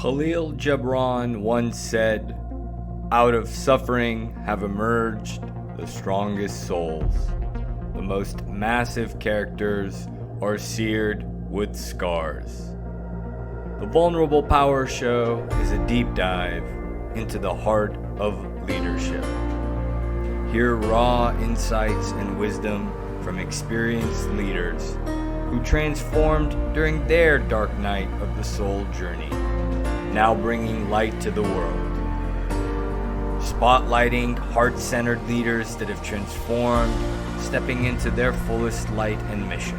Khalil Gibran once said, "Out of suffering have emerged the strongest souls. The most massive characters are seared with scars." The Vulnerable Power Show is a deep dive into the heart of leadership. Hear raw insights and wisdom from experienced leaders who transformed during their dark night of the soul journey, now bringing light to the world. Spotlighting heart-centered leaders that have transformed, stepping into their fullest light and mission.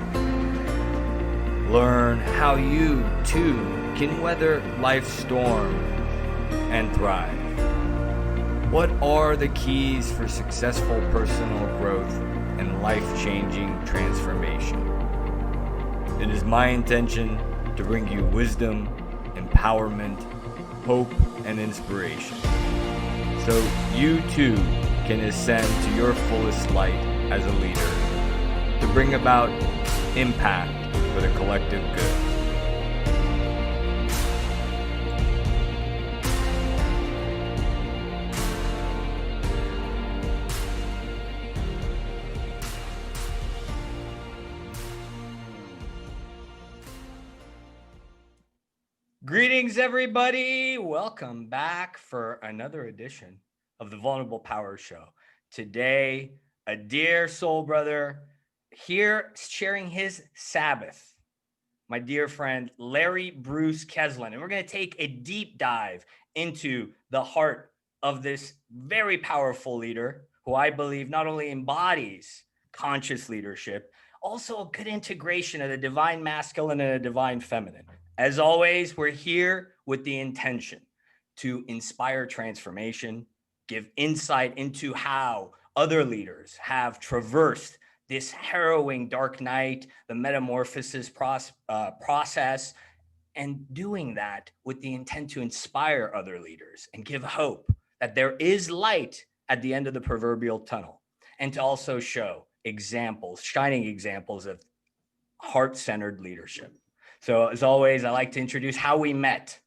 Learn how you, too, can weather life's storm and thrive. What are the keys for successful personal growth and life-changing transformation? It is my intention to bring you wisdom, empowerment, hope, and inspiration, so you too can ascend to your fullest light as a leader, to bring about impact for the collective good. Greetings, everybody. Welcome back for another edition of the Vulnerable Power Show. Today, a dear soul brother here sharing his Sabbath, my dear friend, Larry Bruce Kesslin. And we're going to take a deep dive into the heart of this very powerful leader who I believe not only embodies conscious leadership, also a good integration of the divine masculine and the divine feminine. As always, we're here with the intention to inspire transformation, give insight into how other leaders have traversed this harrowing dark night, the metamorphosis process, and doing that with the intent to inspire other leaders and give hope that there is light at the end of the proverbial tunnel, and to also show examples, shining examples of heart-centered leadership. So as always, I like to introduce how we met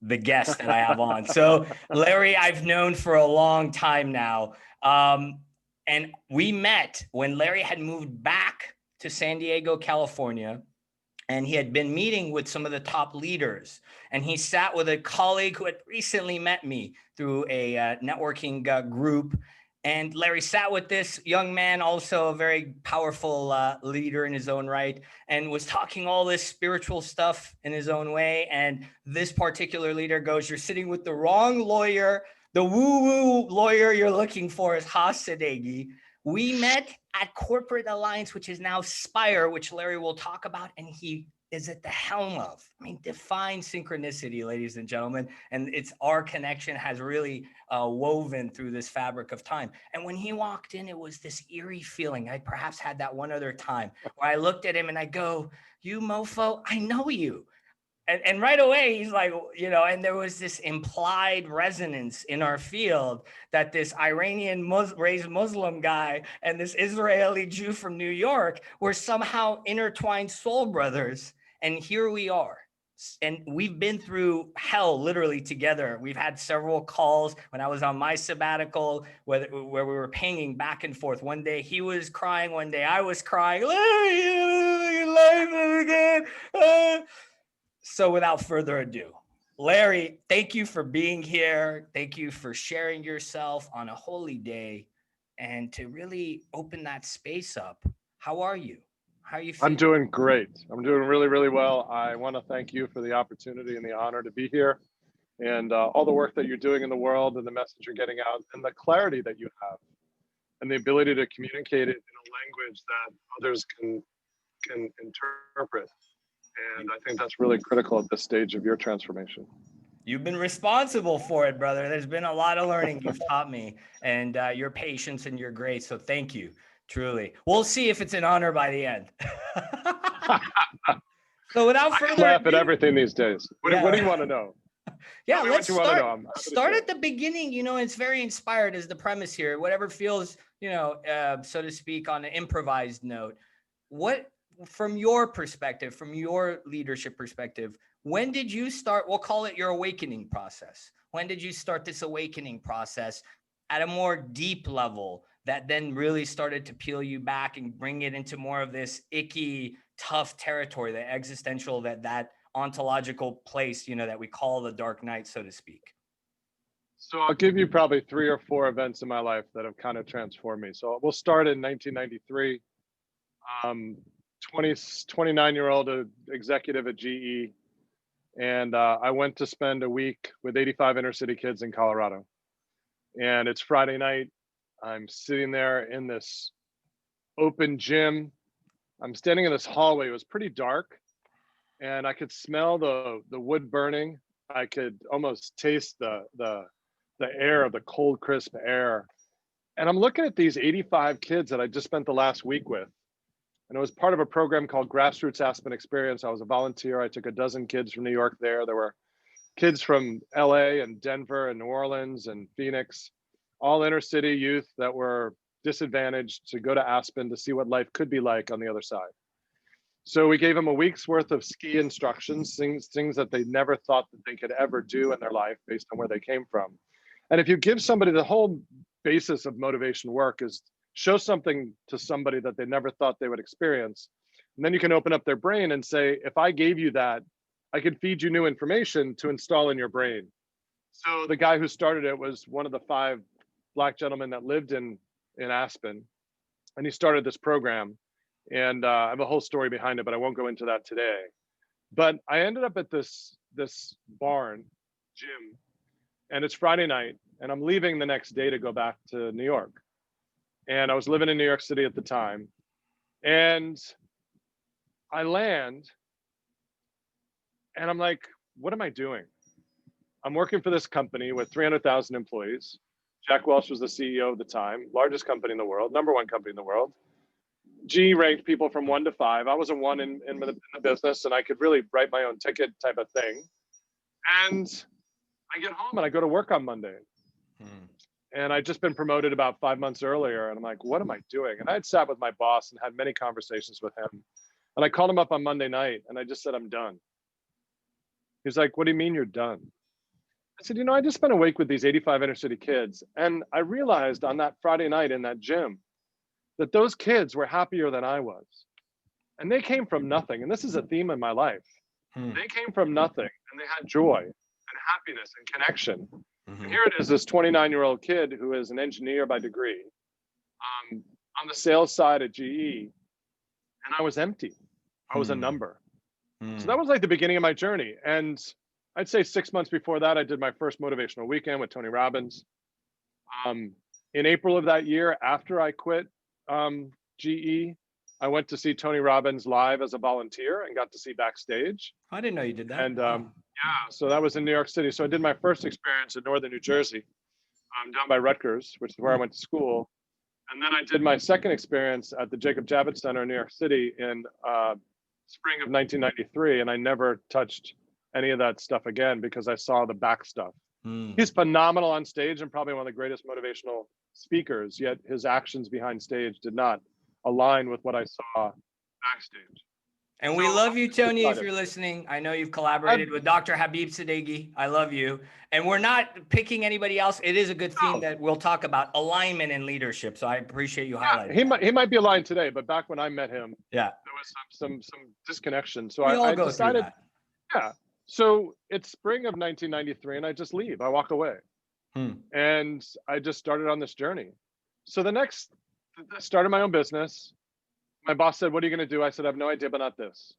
the guest that I have on. So Larry, I've known for a long time now. And we met when Larry had moved back to San Diego, California, and he had been meeting with some of the top leaders. And he sat with a colleague who had recently met me through a networking group. And Larry sat with this young man, also a very powerful leader in his own right, and was talking all this spiritual stuff in his own way. And this particular leader goes, "You're sitting with the wrong lawyer. The woo-woo lawyer you're looking for is Hass Sadeghi." We met at Corporate Alliance, which is now Spire, which Larry will talk about, and he is at the helm of. I mean, define synchronicity, ladies and gentlemen. And it's our connection has really woven through this fabric of time. And when he walked in, it was this eerie feeling. I perhaps had that one other time where I looked at him and I go, "You mofo, I know you." And right away, he's like, and there was this implied resonance in our field that this Iranian raised Muslim guy and this Israeli Jew from New York were somehow intertwined soul brothers. And here we are. And we've been through hell literally together. We've had several calls when I was on my sabbatical where we were pinging back and forth. One day he was crying, one day I was crying. So without further ado, Larry, thank you for being here. Thank you for sharing yourself on a holy day and to really open that space up. How are you? How are you feeling? I'm doing great. I'm doing really, really well. I want to thank you for the opportunity and the honor to be here, and all the work that you're doing in the world and the message you're getting out and the clarity that you have and the ability to communicate it in a language that others can interpret. And I think that's really critical at this stage of your transformation. You've been responsible for it, brother. There's been a lot of learning you've taught me, and your patience and your grace. So thank you, truly. We'll see if it's an honor by the end. So without further ado, laugh at everything these days. What do you want to know? Yeah, let's start at the beginning. It's very inspired as the premise here. Whatever feels, so to speak, on an improvised note. What, from your perspective, from your leadership perspective, When did you start? We'll call it your awakening process. When did you start this awakening process at a more deep level that then really started to peel you back and bring it into more of this icky, tough territory, the existential, that ontological place, that we call the dark night, so to speak? So I'll give you probably 3 or 4 events in my life that have kind of transformed me. So we'll start in 1993. 29-year-old executive at GE. And I went to spend a week with 85 inner city kids in Colorado. And it's Friday night. I'm sitting there in this open gym. I'm standing in this hallway. It was pretty dark, and I could smell the wood burning. I could almost taste the air of the cold, crisp air. And I'm looking at these 85 kids that I just spent the last week with. And it was part of a program called Grassroots Aspen Experience. I was a volunteer. I took a dozen kids from New York there. There were kids from LA and Denver and New Orleans and Phoenix, all inner city youth that were disadvantaged to go to Aspen to see what life could be like on the other side. So we gave them a week's worth of ski instructions, things that they never thought that they could ever do in their life based on where they came from. And if you give somebody, the whole basis of motivation work is show something to somebody that they never thought they would experience. And then you can open up their brain and say, if I gave you that, I could feed you new information to install in your brain. So the guy who started it was one of the 5 Black gentlemen that lived in Aspen. And he started this program. And I have a whole story behind it, but I won't go into that today. But I ended up at this barn gym, and it's Friday night, and I'm leaving the next day to go back to New York. And I was living in New York City at the time. And I land, and I'm like, what am I doing? I'm working for this company with 300,000 employees. Jack Welch was the CEO of the time, largest company in the world, #1 company in the world. G ranked people from 1 to 5. I was a 1 in the business, and I could really write my own ticket type of thing. And I get home and I go to work on Monday. And I'd just been promoted about 5 months earlier. And I'm like, what am I doing? And I had sat with my boss and had many conversations with him. And I called him up on Monday night and I just said, I'm done. He's like, what do you mean you're done? I said, I just spent a week with these 85 inner city kids. And I realized on that Friday night in that gym that those kids were happier than I was. And they came from nothing. And this is a theme in my life. They came from nothing and they had joy and happiness and connection. And here it is, this 29-year-old kid who is an engineer by degree on the sales side at GE. And I was empty. I was a number. So that was like the beginning of my journey. And I'd say 6 months before that, I did my first motivational weekend with Tony Robbins. In April of that year, after I quit GE, I went to see Tony Robbins live as a volunteer and got to see backstage. I didn't know you did that. And yeah, so that was in New York City. So I did my first experience in northern New Jersey, down by Rutgers, which is where I went to school. And then I did my second experience at the Jacob Javits Center in New York City in spring of 1993. And I never touched any of that stuff again because I saw the back stuff. He's phenomenal on stage and probably one of the greatest motivational speakers, yet his actions behind stage did not align with what I saw backstage. And we love you, Tony, if you're listening. I know you've collaborated with Dr. Habib Sadeghi. I love you. And we're not picking anybody else. It is a good theme that we'll talk about, alignment and leadership. So I appreciate you highlighting. He might be aligned today, but back when I met him, there was some disconnection. So I decided, through that. So it's spring of 1993 and I just leave. I walk away. And I just started on this journey. So I started my own business. My boss said, what are you going to do? I said, I have no idea, but not this.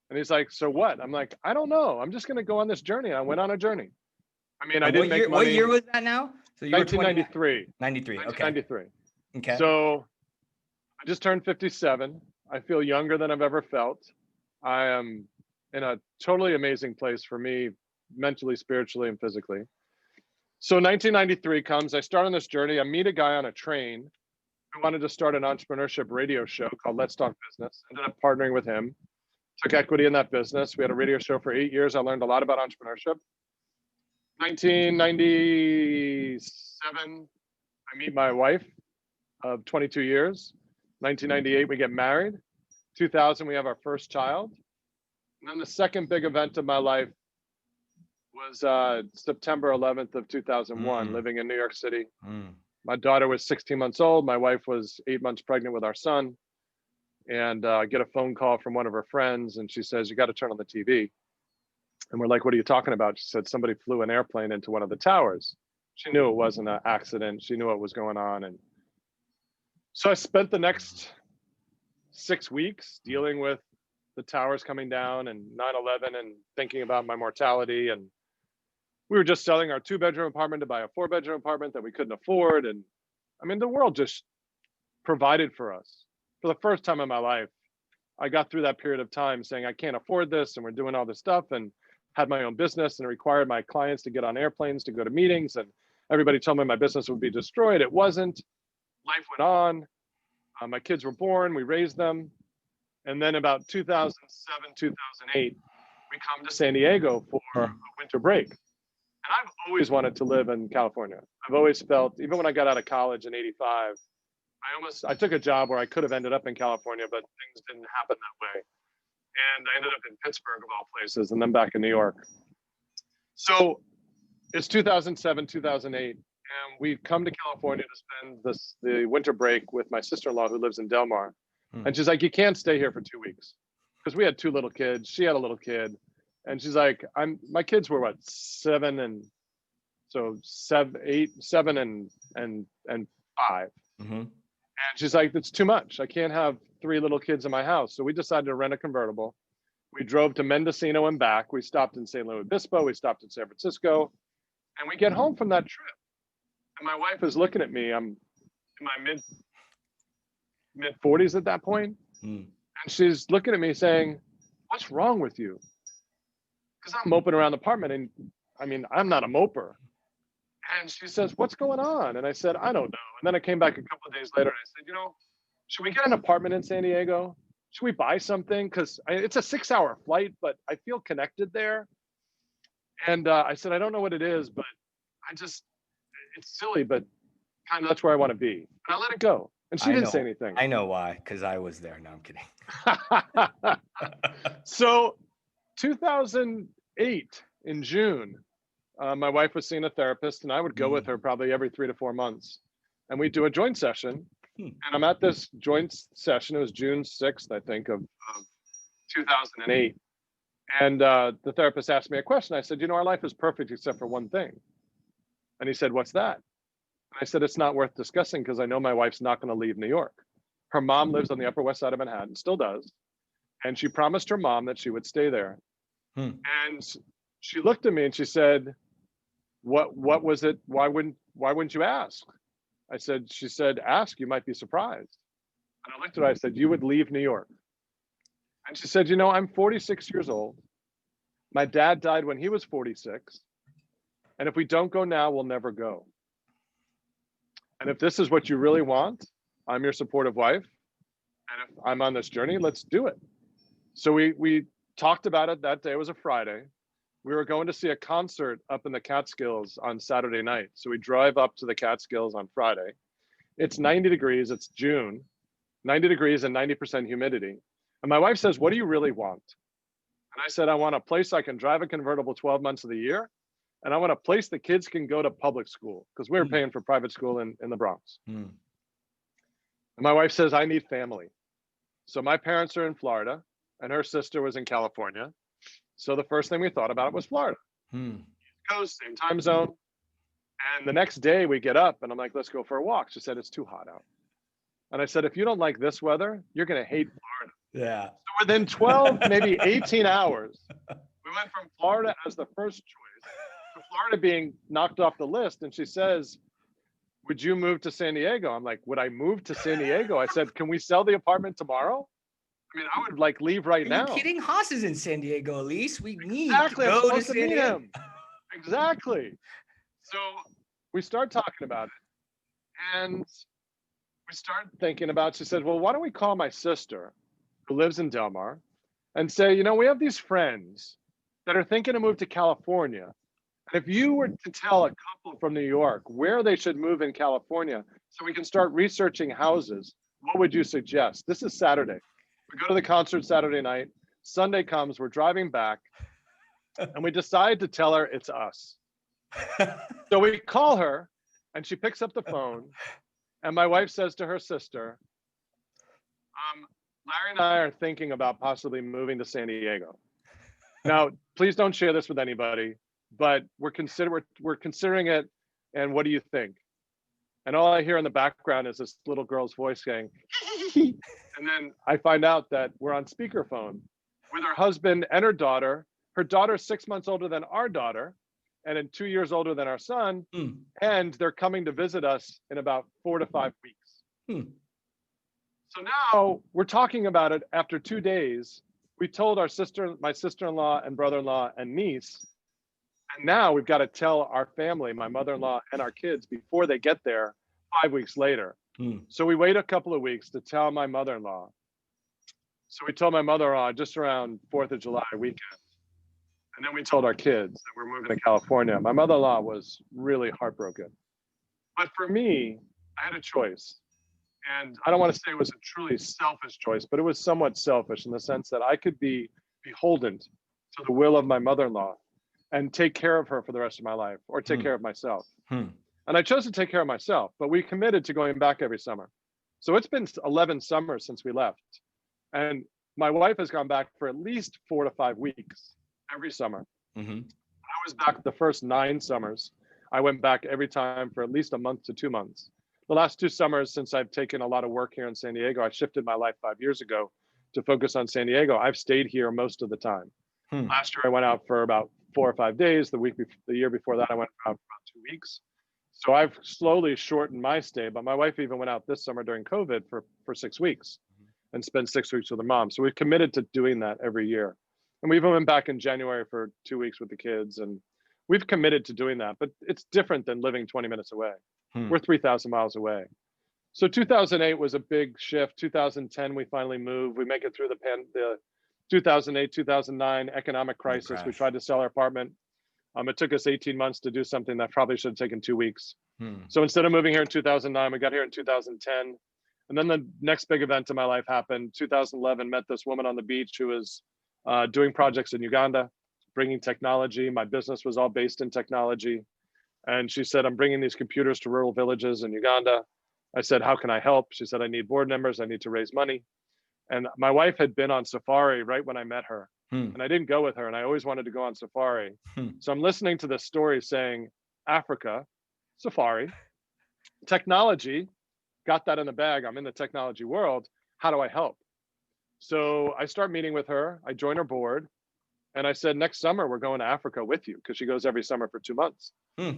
And he's like, so what? I'm like, I don't know. I'm just going to go on this journey. I went on a journey. I mean, I didn't make money. What year was that now? So you 1993. 93. Okay. 1993. Okay. So I just turned 57. I feel younger than I've ever felt. I am in a totally amazing place for me, mentally, spiritually, and physically. So 1993 comes. I start on this journey. I meet a guy on a train who wanted to start an entrepreneurship radio show called Let's Talk Business. Ended up partnering with him. Took equity in that business. We had a radio show for 8 years. I learned a lot about entrepreneurship. 1997, I meet my wife of 22 years. 1998, we get married. 2000, we have our first child. And then the second big event of my life was September 11th of 2001, living in New York City. My daughter was 16 months old. My wife was 8 months pregnant with our son. And I get a phone call from one of her friends, and she says, "You got to turn on the TV." And we're like, "What are you talking about?" She said, "Somebody flew an airplane into one of the towers." She knew it wasn't an accident. She knew what was going on. And so I spent the next 6 weeks dealing with the towers coming down and 9/11 and thinking about my mortality. And we were just selling our 2-bedroom apartment to buy a 4-bedroom apartment that we couldn't afford. And I mean, the world just provided for us. For the first time in my life, I got through that period of time saying, I can't afford this, and we're doing all this stuff, and had my own business, and it required my clients to get on airplanes to go to meetings, and everybody told me my business would be destroyed. It wasn't. Life went on. My kids were born. We raised them. And then about 2007, 2008, we come to San Diego for a winter break. And I've always wanted to live in California. I've always felt, even when I got out of college in 85, I took a job where I could have ended up in California, but things didn't happen that way. And I ended up in Pittsburgh of all places, and then back in New York. So it's 2007, 2008, and we've come to California to spend the winter break with my sister-in-law who lives in Del Mar. And she's like, "You can't stay here for 2 weeks." Because we had 2 little kids. She had a little kid. And she's like, my kids were what, 7 and 5. And she's like, "That's too much. I can't have 3 little kids in my house." So we decided to rent a convertible. We drove to Mendocino and back. We stopped in San Luis Obispo. We stopped in San Francisco. And we get home from that trip. And my wife is looking at me. I'm in my mid 40s at that point. And she's looking at me saying, "What's wrong with you?" Because I'm moping around the apartment. And I mean, I'm not a moper. And she says, "What's going on?" And I said, "I don't know." And then I came back a couple of days later and I said, "Should we get an apartment in San Diego? Should we buy something? Because it's a 6-hour flight, but I feel connected there." And I said, "I don't know what it is, but it's silly, but kind of that's where I want to be." And I let it go. And she didn't say anything. I know why, because I was there. No, I'm kidding. So 2008 in June, my wife was seeing a therapist, and I would go with her probably every 3 to 4 months. And we'd do a joint session. And I'm at this joint session. It was June 6th, I think, of 2008. And the therapist asked me a question. I said, "Our life is perfect except for one thing." And he said, "What's that?" I said, "It's not worth discussing because I know my wife's not going to leave New York. Her mom lives on the Upper West Side of Manhattan, still does. And she promised her mom that she would stay there." And she looked at me and she said, what was it? Why wouldn't you ask?" She said, "Ask, you might be surprised." And I looked at her, I said, "You would leave New York?" And she said, "I'm 46 years old. My dad died when he was 46. And if we don't go now, we'll never go. And if this is what you really want, I'm your supportive wife. And if I'm on this journey, let's do it." So we talked about it that day. It was a Friday. We were going to see a concert up in the Catskills on Saturday night. So we drive up to the Catskills on Friday. It's 90 degrees. It's June, 90 degrees and 90% humidity. And my wife says, "What do you really want?" And I said, "I want a place I can drive a convertible 12 months of the year. And I want a place the kids can go to public school," because we were paying for private school in the Bronx. And my wife says, "I need family." So my parents are in Florida and her sister was in California. So the first thing we thought about was Florida. Coast, same time zone. And the next day we get up and I'm like, "Let's go for a walk." She said, "It's too hot out." And I said, "If you don't like this weather, you're going to hate Florida." Yeah. So within 12, maybe 18 hours, we went from Florida as the first choice to Florida being knocked off the list. And she says, "Would you move to San Diego?" I'm like, "Would I move to San Diego?" I said, "Can we sell the apartment tomorrow?" I mean, I would leave right now. Are you kidding? Hass is in San Diego, Elise. We need to go to San Diego. Exactly. So we start talking about it and we start thinking about, she said, "Well, why don't we call my sister who lives in Del Mar and say, we have these friends that are thinking to move to California. And if you were to tell a couple from New York where they should move in California so we can start researching houses, what would you suggest?" This is Saturday. We go to the concert Saturday night. Sunday comes, we're driving back, and we decide to tell her it's us. So we call her, and she picks up the phone, and my wife says to her sister, Larry and I are thinking about possibly moving to San Diego. Now, please don't share this with anybody, but we're considering it, and what do you think? And all I hear in the background is this little girl's voice saying, and then I find out that we're on speakerphone with her husband and her daughter. Her daughter's 6 months older than our daughter, and then 2 years older than our son. And they're coming to visit us in about 4 to 5 weeks. So now we're talking about it after 2 days. We told my sister-in-law and brother-in-law and niece, and now we've got to tell our family, my mother-in-law and our kids, before they get there 5 weeks later. So we wait a couple of weeks to tell my mother-in-law. So we told my mother-in-law just around 4th of July weekend. And then we told our kids that we're moving to California. My mother-in-law was really heartbroken. But for me, I had a choice. And I don't want to say it was a truly selfish choice, but it was somewhat selfish in the sense that I could be beholden to the will of my mother-in-law and take care of her for the rest of my life, or take care of myself. And I chose to take care of myself, but we committed to going back every summer. So it's been 11 summers since we left. And my wife has gone back for at least 4 to 5 weeks every summer. I was back the first 9 summers. I went back every time for at least a month to 2 months. The last 2 summers, since I've taken a lot of work here in San Diego, I shifted my life 5 years ago to focus on San Diego. I've stayed here most of the time. Last year, I went out for about 4 or 5 days. The year before that, I went out for about 2 weeks. So I've slowly shortened my stay, but my wife even went out this summer during COVID for 6 weeks and spent 6 weeks with her mom. So we've committed to doing that every year. And we even went back in January for 2 weeks with the kids, and we've committed to doing that, but it's different than living 20 minutes away. We're 3,000 miles away. So 2008 was a big shift. 2010, we finally moved. We make it through the 2008, 2009 economic crisis. We tried to sell our apartment. It took us 18 months to do something that probably should have taken 2 weeks. So instead of moving here in 2009, we got here in 2010. And then the next big event in my life happened. 2011, met this woman on the beach who was doing projects in Uganda, bringing technology. My business was all based in technology. And she said, I'm bringing these computers to rural villages in Uganda. I said, how can I help? She said, I need board members. I need to raise money. And my wife had been on safari right when I met her. And I didn't go with her. And I always wanted to go on safari. So I'm listening to this story saying, Africa, safari, technology, got that in the bag. I'm in the technology world. How do I help? So I start meeting with her. I join her board. And I said, next summer, we're going to Africa with you, because she goes every summer for 2 months.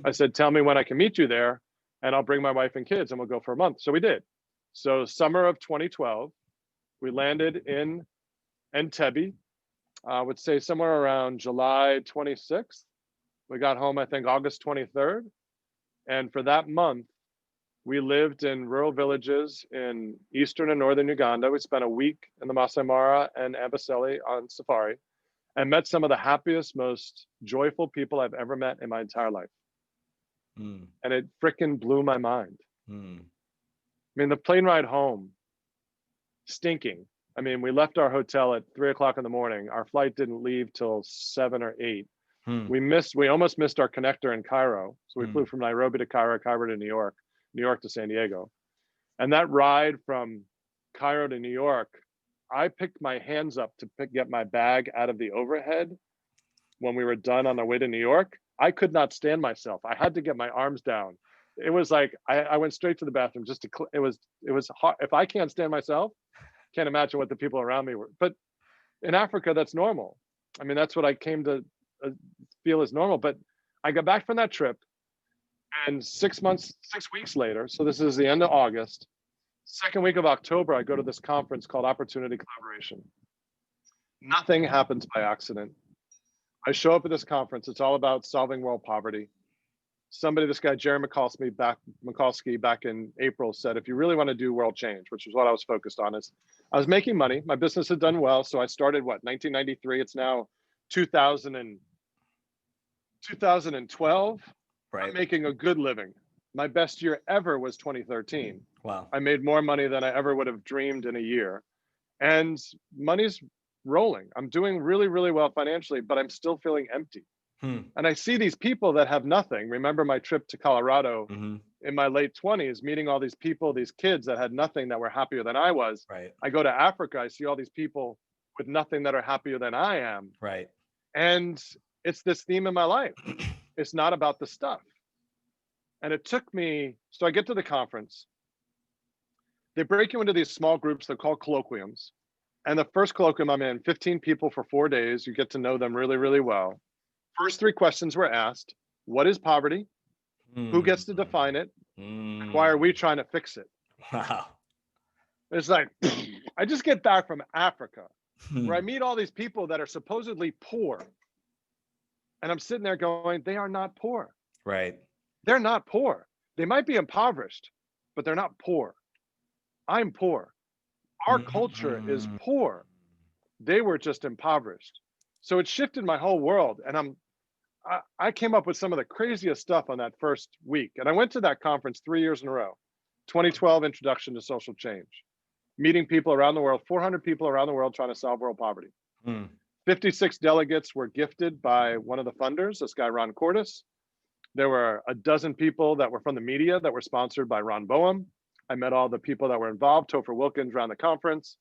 I said, tell me when I can meet you there, and I'll bring my wife and kids, and we'll go for a month. So we did. So summer of 2012, we landed in Entebbe. I would say somewhere around July 26th. We got home, I think, August 23rd. And for that month, we lived in rural villages in eastern and northern Uganda. We spent a week in the Masai Mara and Amboseli on safari, and met some of the happiest, most joyful people I've ever met in my entire life. And it frickin' blew my mind. I mean, the plane ride home, stinking. I mean, we left our hotel at 3 o'clock in the morning. Our flight didn't leave till 7 or 8. We almost missed our connector in Cairo. So we flew from Nairobi to Cairo, Cairo to New York, New York to San Diego. And that ride from Cairo to New York, I picked my hands up to get my bag out of the overhead when we were done on our way to New York. I could not stand myself. I had to get my arms down. It was like, I went straight to the bathroom just to, it was hard. If I can't stand myself, can't imagine what the people around me were. But in Africa, that's normal. I mean, that's what I came to feel is normal. But I got back from that trip, and 6 weeks later, so this is the end of August, second week of October, I go to this conference called Opportunity Collaboration. Nothing happens by accident. I show up at this conference. It's all about solving world poverty. This guy, Jerry Mikulski, back in April said, if you really want to do world change, which is what I was focused on, is I was making money. My business had done well. So I started, 1993. It's now 2012. Right. I'm making a good living. My best year ever was 2013. Wow. I made more money than I ever would have dreamed in a year. And money's rolling. I'm doing really, really well financially, but I'm still feeling empty. Hmm. And I see these people that have nothing. Remember my trip to Colorado Mm-hmm. in my late 20s, meeting all these people, these kids that had nothing that were happier than I was. Right. I go to Africa, I see all these people with nothing that are happier than I am. Right. And it's this theme in my life. It's not about the stuff. And it took me, so I get to the conference. They break you into these small groups. They're called colloquiums. And the first colloquium I'm in, 15 people for 4 days. You get to know them really, really well. First three questions were asked. What is poverty? Who gets to define it? Why are we trying to fix it? Wow. It's like, I just get back from Africa where I Hmm. meet all these people that are supposedly poor. And I'm sitting there going, they are not poor. Right. They're not poor. They might be impoverished, but they're not poor. I'm poor. Our culture is Mhm. poor. They were just impoverished. So it shifted my whole world. And I came up with some of the craziest stuff on that first week. And I went to that conference 3 years in a row. 2012 Introduction to Social Change, meeting people around the world, 400 people around the world trying to solve world poverty. Hmm. 56 delegates were gifted by one of the funders, this guy, Ron Cordes. There were a dozen people that were from the media that were sponsored by Ron Boehm. I met all the people that were involved, Topher Wilkins ran the conference.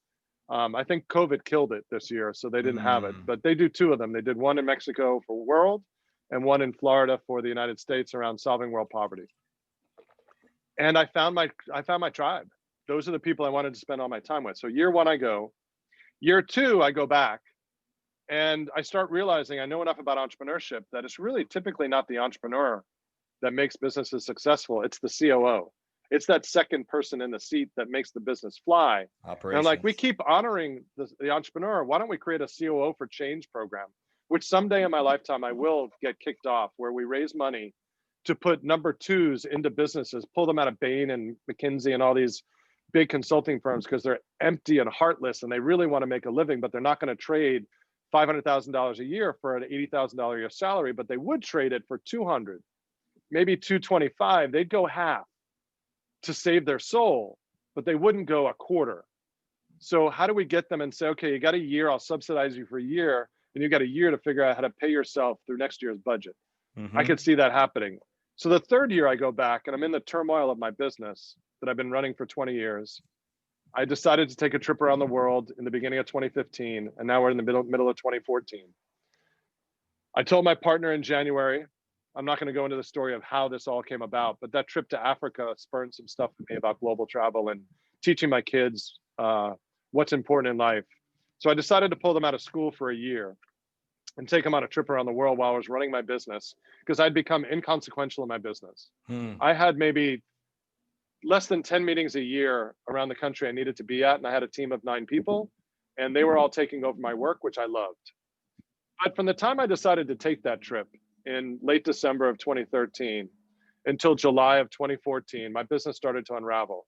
I think COVID killed it this year, so they didn't have it, Mm. but they do two of them. They did one in Mexico for world and one in Florida for the United States around solving world poverty. And I found my tribe. Those are the people I wanted to spend all my time with. So year one, I go. Year two, I go back and I start realizing I know enough about entrepreneurship that it's really typically not the entrepreneur that makes businesses successful. It's the COO. It's that second person in the seat that makes the business fly. And I'm like, we Operations. keep honoring the entrepreneur. Why don't we create a COO for change program, which someday in my lifetime I will get kicked off, where we raise money to put number twos into businesses, pull them out of Bain and McKinsey and all these big consulting firms because they're empty and heartless and they really want to make a living, but they're not going to trade $500,000 a year for an $80,000 a year salary, but they would trade it for 200, maybe 225. They'd go half to save their soul, but they wouldn't go a quarter. So how do we get them and say, okay, you got a year, I'll subsidize you for a year, and you got a year to figure out how to pay yourself through next year's budget. I Mm-hmm. could see that happening. So the third year I go back and I'm in the turmoil of my business that I've been running for 20 years. I decided to take a trip around the world in the beginning of 2015, and now we're in the middle of 2014. I told my partner in January, I'm not going to go into the story of how this all came about, but that trip to Africa spurred some stuff to me about global travel and teaching my kids what's important in life. So I decided to pull them out of school for a year and take them on a trip around the world while I was running my business because I'd become inconsequential in my business. Hmm. I had maybe less than 10 meetings a year around the country I needed to be at, and I had a team of 9 people, and they were all taking over my work, which I loved. But from the time I decided to take that trip in late December of 2013 until July of 2014, my business started to unravel.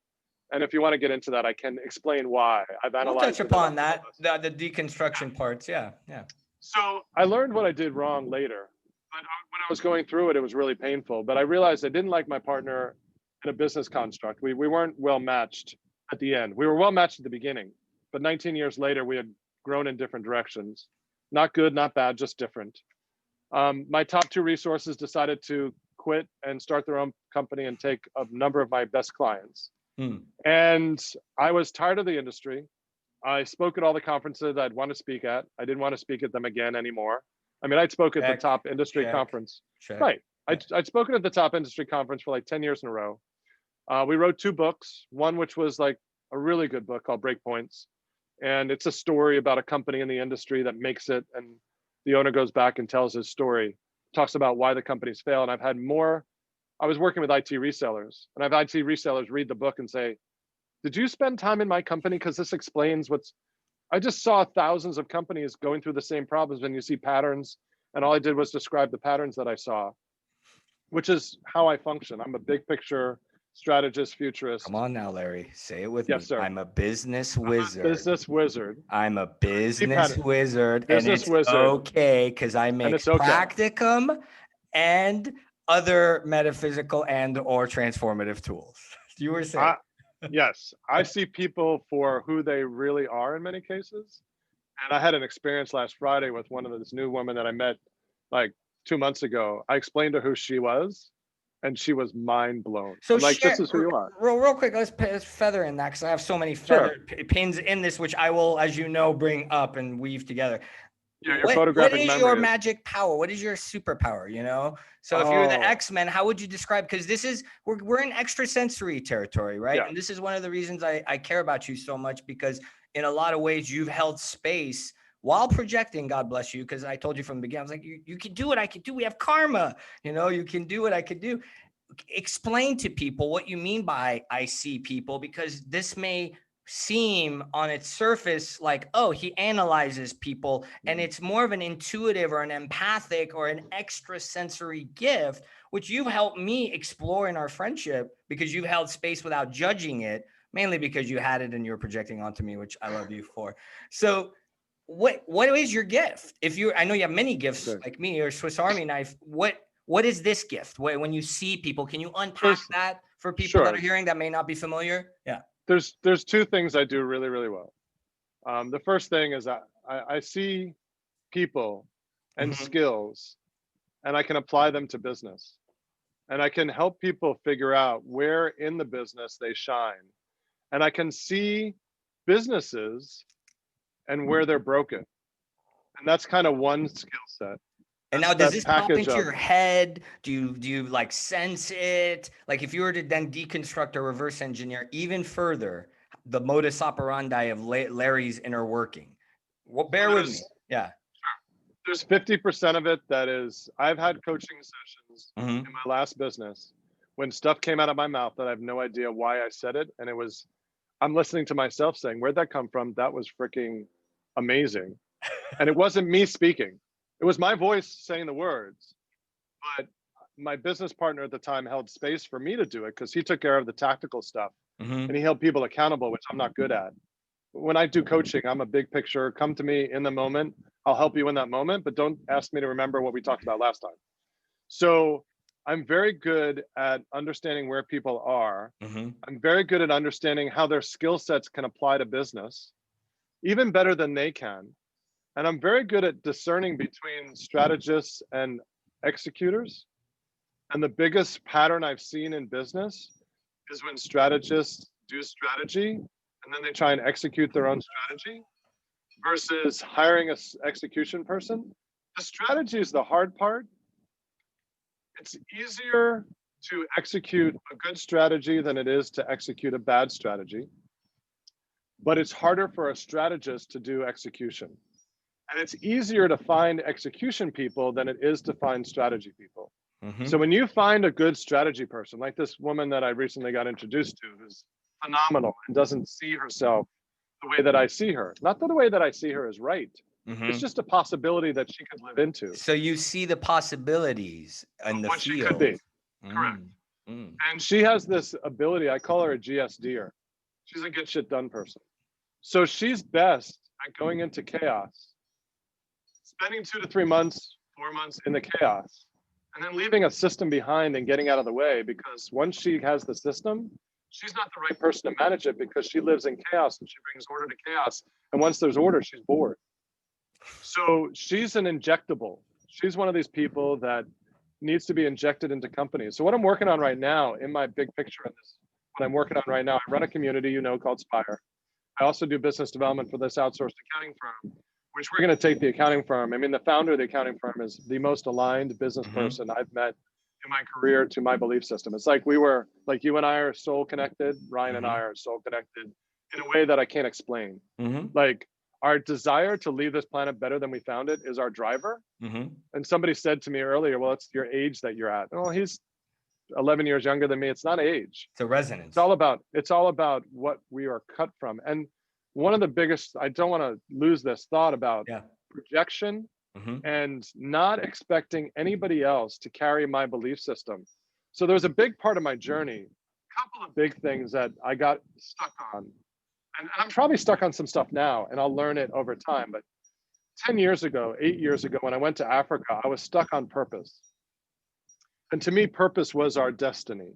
And if you want to get into that, I can explain why. I've We'll touch analyzed it upon enough to know that. this. The deconstruction parts. Yeah. Yeah. So I learned what I did wrong later. But when I was going through it, it was really painful. But I realized I didn't like my partner in a business construct. We weren't well matched at the end. We were well matched at the beginning, but 19 years later, we had grown in different directions. Not good, not bad, just different. My top 2 resources decided to quit and start their own company and take a number of my best clients. Hmm. And I was tired of the industry. I spoke at all the conferences I'd want to speak at. I didn't want to speak at them again anymore. I mean, I'd spoke at the Check. top industry Check. conference. Check. Right. Yeah. I'd spoken at the top industry conference for like 10 years in a row. We wrote 2 books, one which was like a really good book called Breakpoints. And it's a story about a company in the industry that makes it. And the owner goes back and tells his story, talks about why the companies fail. And I've had more, I was working with IT resellers, and I've had IT resellers read the book and say, did you spend time in my company? Because this explains I just saw thousands of companies going through the same problems and you see patterns. And all I did was describe the patterns that I saw, which is how I function. I'm a big picture strategist, futurist. Come on now, Larry. Say it with Yes, me. sir. I'm a business I'm a wizard. business wizard. I'm a See business pattern. wizard, and Business it's wizard. okay because I And mix it's okay. practicum and other metaphysical and or transformative tools. You were saying. Yes, I see people for who they really are in many cases. And I had an experience last Friday with one of this new woman that I met like 2 months ago. I explained to her who she was, and she was mind blown. So I'm like, this share is who you are. real quick. Let's feather in that because I have so many Sure. feather pins in this, which I will, as you know, bring up and weave together. Yeah, your What photographic is your memory is. magic power? What is your superpower? You know, so if you're the Oh, X-Men, how would you describe? Because this is we're in extrasensory territory, right? yeah. And this is one of the reasons I care about you so much because in a lot of ways you've held space while projecting. God bless you, because I told you from the beginning, I was like, you can do what I could do. We have karma, you know, you can do what I could do. Explain to people what you mean by I see people, because this may seem on its surface like, oh, he analyzes people, and it's more of an intuitive or an empathic or an extrasensory gift, which you've helped me explore in our friendship because you've held space without judging it, mainly because you had it and you were projecting onto me, which I love you for. So what is your gift? If you, I know you have many gifts Okay. like me or Swiss Army knife. What is this gift? When you see people, can you unpack There's that for people that sure. are hearing that may not be familiar? Yeah. There's two things I do really, really well. The first thing is I see people and Mm-hmm. skills, and I can apply them to business. And I can help people figure out where in the business they shine. And I can see businesses and where they're broken. And that's kind of one skill set. And now, That's does that this pop package into of your head? Do you like sense it? Like if you were to then deconstruct or reverse engineer even further the modus operandi of Larry's inner working, well, so bear with me. Yeah. there's 50% of it that is I've had coaching sessions Mm-hmm. in my last business when stuff came out of my mouth that I have no idea why I said it. And it was I'm listening to myself saying, where'd that come from? That was freaking amazing. And it wasn't me speaking. It was my voice saying the words. But my business partner at the time held space for me to do it because he took care of the tactical stuff Mm-hmm. and he held people accountable, which I'm not good at. When I do coaching, I'm a big picture. Come to me in the moment. I'll help you in that moment, but don't ask me to remember what we talked about last time. So I'm very good at understanding where people are. Mm-hmm. I'm very good at understanding how their skill sets can apply to business, even better than they can. And I'm very good at discerning between strategists and executors. And the biggest pattern I've seen in business is when strategists do strategy and then they try and execute their own strategy versus hiring a execution person. The strategy is the hard part. It's easier to execute a good strategy than it is to execute a bad strategy, but it's harder for a strategist to do execution. And it's easier to find execution people than it is to find strategy people. Mm-hmm. So when you find a good strategy person, like this woman that I recently got introduced to, who's phenomenal and doesn't see herself the way that I see her, not that the way that I see her is right. It's Mm-hmm. just a possibility that she could live into So you see the possibilities in of the what she could field. be. Correct. Mm. Mm. And she has this ability, I call her a GSDer. She's a get shit done person. So she's best at going into chaos, spending 2 to 3 months, 4 months in the chaos, and then leaving a system behind and getting out of the way, because once she has the system, she's not the right person to manage it because she lives in chaos and she brings order to chaos. And once there's order, she's bored. So she's an injectable. She's one of these people that needs to be injected into companies. So what I'm working on right now in my big picture in this, what I'm working on right now, I run a community, called Spire. I also do business development for this outsourced accounting firm, which we're going to take the accounting firm. I mean, the founder of the accounting firm is the most aligned business Mm-hmm. person I've met in my career to my belief system. It's like you and I are soul connected. Ryan and I are soul connected in a way that I can't explain. Mm-hmm. Like our desire to leave this planet better than we found it is our driver. Mm-hmm. And somebody said to me earlier, well, it's your age that you're at. Well, he's 11 years younger than me. It's not age. It's a resonance. It's all about what we are cut from. And one of the biggest, I don't want to lose this thought about projection and not expecting anybody else to carry my belief system. So there's a big part of my journey, a couple of big things that I got stuck on. And I'm probably stuck on some stuff now, and I'll learn it over time. But 10 years ago, 8 years ago, when I went to Africa, I was stuck on purpose. And to me, purpose was our destiny.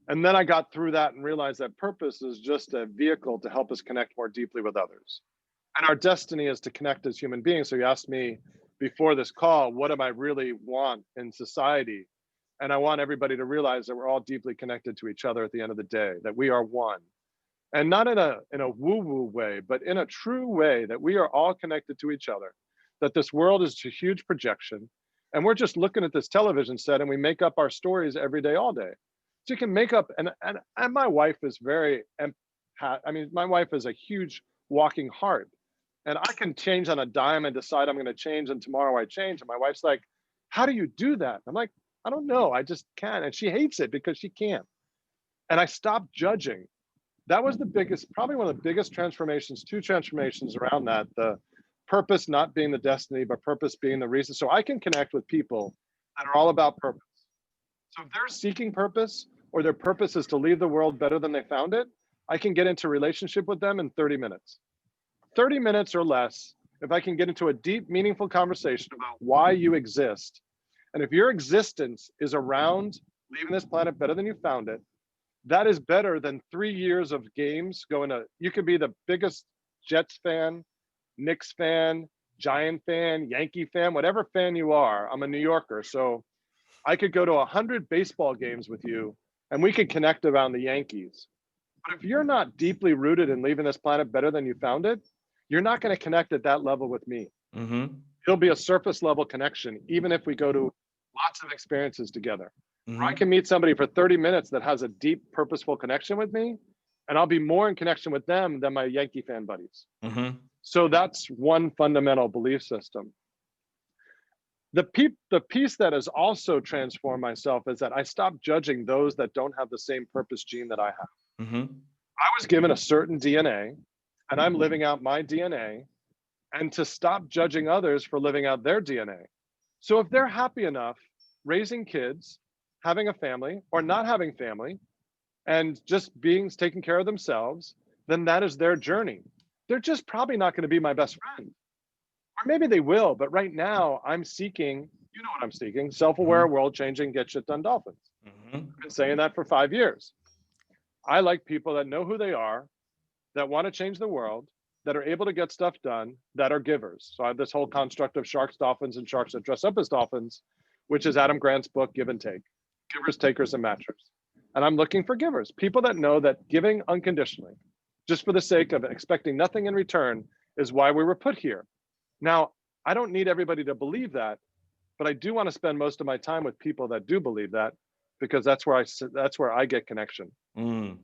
And then I got through that and realized that purpose is just a vehicle to help us connect more deeply with others. And our destiny is to connect as human beings. So you asked me before this call, what do I really want in society? And I want everybody to realize that we're all deeply connected to each other at the end of the day, that we are one. And not in a woo-woo way, but in a true way, that we are all connected to each other, that this world is a huge projection, and we're just looking at this television set and we make up our stories every day, all day. So you can make up, and my wife is very I mean, my wife is a huge walking heart, and I can change on a dime and decide I'm going to change, and tomorrow I change. And my wife's like, "How do you do that?" I'm like, "I don't know. I just can." And she hates it because she can't. And I stopped judging. That was the biggest, probably one of the biggest transformations, two transformations around that. The purpose not being the destiny, but purpose being the reason. So I can connect with people that are all about purpose. So if they're seeking purpose, or their purpose is to leave the world better than they found it, I can get into relationship with them in 30 minutes. 30 minutes or less, if I can get into a deep, meaningful conversation about why you exist. And if your existence is around leaving this planet better than you found it, that is better than 3 years of games going to, you could be the biggest Jets fan, Knicks fan, Giant fan, Yankee fan, whatever fan you are. I'm a New Yorker, so I could go to 100 baseball games with you and we could connect around the Yankees. But if you're not deeply rooted in leaving this planet better than you found it, you're not going to connect at that level with me. Mm-hmm. It'll be a surface level connection, even if we go to lots of experiences together. Mm-hmm. Or I can meet somebody for 30 minutes that has a deep, purposeful connection with me, and I'll be more in connection with them than my Yankee fan buddies. Mm-hmm. So that's one fundamental belief system. The piece that has also transformed myself is that I stopped judging those that don't have the same purpose gene that I have. Mm-hmm. I was given a certain DNA, and I'm living out my DNA, and to stop judging others for living out their DNA. So if they're happy enough raising kids, having a family, or not having family, and just being taking care of themselves, then that is their journey. They're just probably not going to be my best friend. Or maybe they will, but right now I'm seeking, you know what I'm seeking, self-aware, Mm-hmm. world-changing, get shit done dolphins. Mm-hmm. I've been saying that for 5 years. I like people that know who they are, that want to change the world, that are able to get stuff done, that are givers. So I have this whole construct of sharks, dolphins, and sharks that dress up as dolphins, which is Adam Grant's book, Give and Take, givers, takers, and matchers. And I'm looking for givers, people that know that giving unconditionally, just for the sake of expecting nothing in return, is why we were put here. Now, I don't need everybody to believe that, but I do want to spend most of my time with people that do believe that, because that's where I get connection. Mm.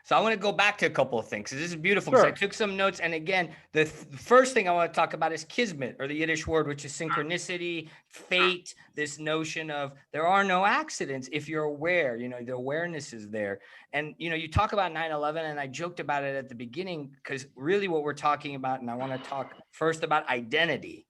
So I want to go back to a couple of things. This is beautiful Sure. because I took some notes. And again, the first thing I want to talk about is kismet, or the Yiddish word, which is synchronicity, fate, this notion of there are no accidents if you're aware, the awareness is there. And, you talk about 9/11, and I joked about it at the beginning because really what we're talking about, and I want to talk first about identity,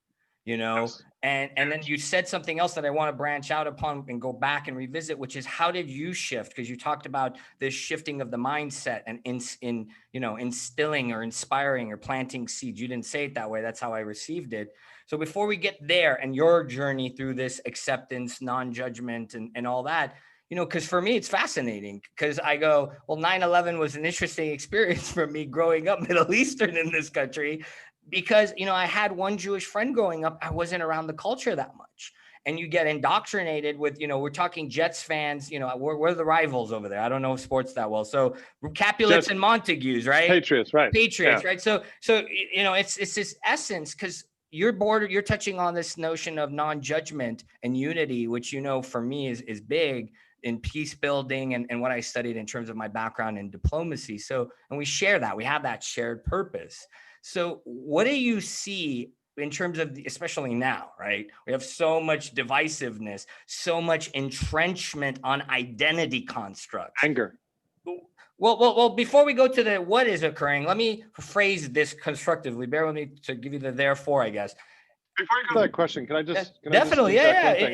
Yes. and then you said something else that I want to branch out upon and go back and revisit, which is how did you shift? Because you talked about this shifting of the mindset and instilling or inspiring or planting seeds. You didn't say it that way. That's how I received it. So before we get there and your journey through this acceptance, non-judgment, and all that, because for me, it's fascinating because I go, well, 9/11 was an interesting experience for me growing up Middle Eastern in this country. Because, I had one Jewish friend growing up. I wasn't around the culture that much. And you get indoctrinated with, we're talking Jets fans, we're the rivals over there. I don't know sports that well. So Capulets and Montagues, right? Patriots, right? Patriots, yeah. Right? So it's this essence, because you're touching on this notion of non-judgment and unity, which, for me is big in peace building and what I studied in terms of my background in diplomacy. So, and we share that, we have that shared purpose. So what do you see in terms of, especially now, right? We have so much divisiveness, so much entrenchment on identity constructs. Anger. Well, before we go to the what is occurring, let me phrase this constructively. Bear with me to give you the therefore, I guess. Before you go to that question, can I just definitely,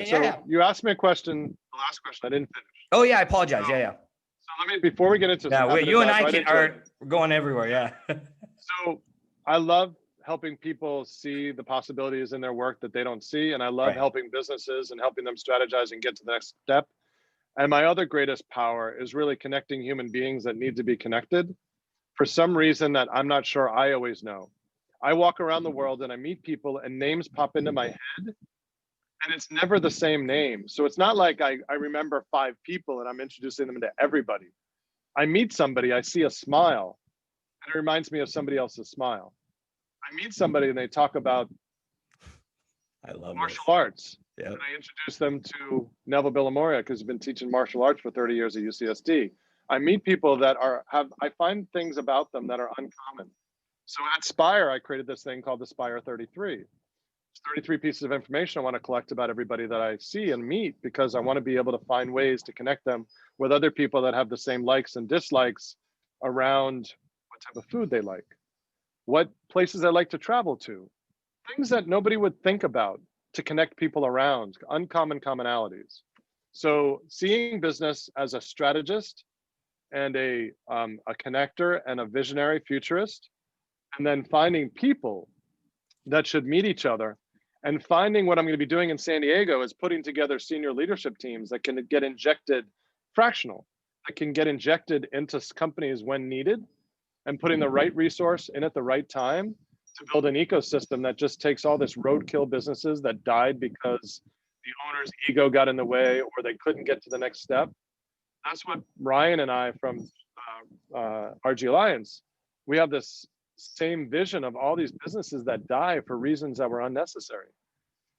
So you asked me a question, the last question, I didn't finish. Oh yeah, I apologize. Yeah. So let me, before we get into you and I are going everywhere. Yeah. So I love helping people see the possibilities in their work that they don't see. And I love helping businesses and helping them strategize and get to the next step. And my other greatest power is really connecting human beings that need to be connected for some reason that I'm not sure I always know. I walk around the world and I meet people and names pop into my head and it's never the same name. So it's not like I remember 5 people and I'm introducing them to everybody. I meet somebody, I see a smile, and it reminds me of somebody else's smile. I meet somebody and they talk about I love martial arts. Yeah. And I introduce them to Neville Villamoria because he's been teaching martial arts for 30 years at UCSD. I meet people that I find things about them that are uncommon. So at Spire, I created this thing called the Spire 33. It's 33 pieces of information I want to collect about everybody that I see and meet because I want to be able to find ways to connect them with other people that have the same likes and dislikes around what type of food they like, what places they like to travel to, things that nobody would think about to connect people around, uncommon commonalities. So seeing business as a strategist and a connector and a visionary futurist, and then finding people that should meet each other, and finding what I'm going to be doing in San Diego is putting together senior leadership teams that can get injected fractional, that can get injected into companies when needed, and putting the right resource in at the right time to build an ecosystem that just takes all this roadkill businesses that died because the owner's ego got in the way or they couldn't get to the next step. That's what Ryan and I from RG Alliance, we have this same vision of all these businesses that die for reasons that were unnecessary.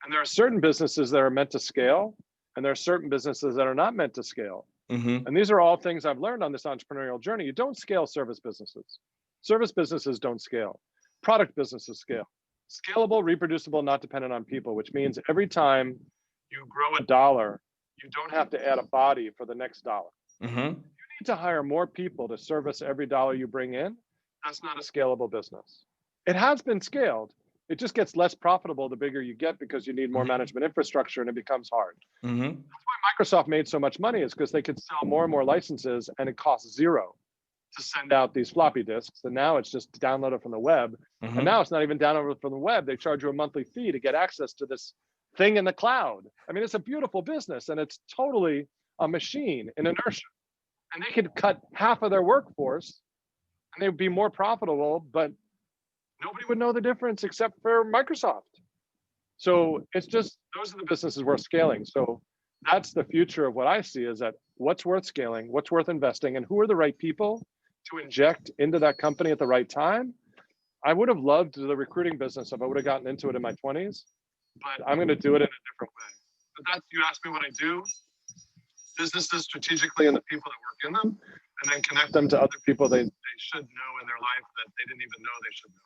And there are certain businesses that are meant to scale, and there are certain businesses that are not meant to scale. Mm-hmm. And these are all things I've learned on this entrepreneurial journey. You don't scale service businesses. Service businesses don't scale. Product businesses scale. Scalable, reproducible, not dependent on people, which means every time you grow a dollar, you don't have to add a body for the next dollar. Mm-hmm. You need to hire more people to service every dollar you bring in. That's not a scalable business. It has been scaled. It just gets less profitable the bigger you get because you need more management infrastructure and it becomes hard. Mm-hmm. That's why Microsoft made so much money, is because they could sell more and more licenses and it costs $0 to send out these floppy disks. And now it's just downloaded from the web. Mm-hmm. And now it's not even downloaded from the web. They charge you a monthly fee to get access to this thing in the cloud. I mean, it's a beautiful business and it's totally a machine in inertia. And they could cut half of their workforce and they would be more profitable, but nobody would know the difference except for Microsoft. So it's just, those are the businesses worth scaling. So that's the future of what I see, is that what's worth scaling, what's worth investing, and who are the right people to inject into that company at the right time. I would have loved the recruiting business if I would have gotten into it in my 20s, but I'm going to do it in a different way. But that's, you asked me what I do. Businesses strategically and the people that work in them, and then connect them to other people they should know in their life that they didn't even know they should know.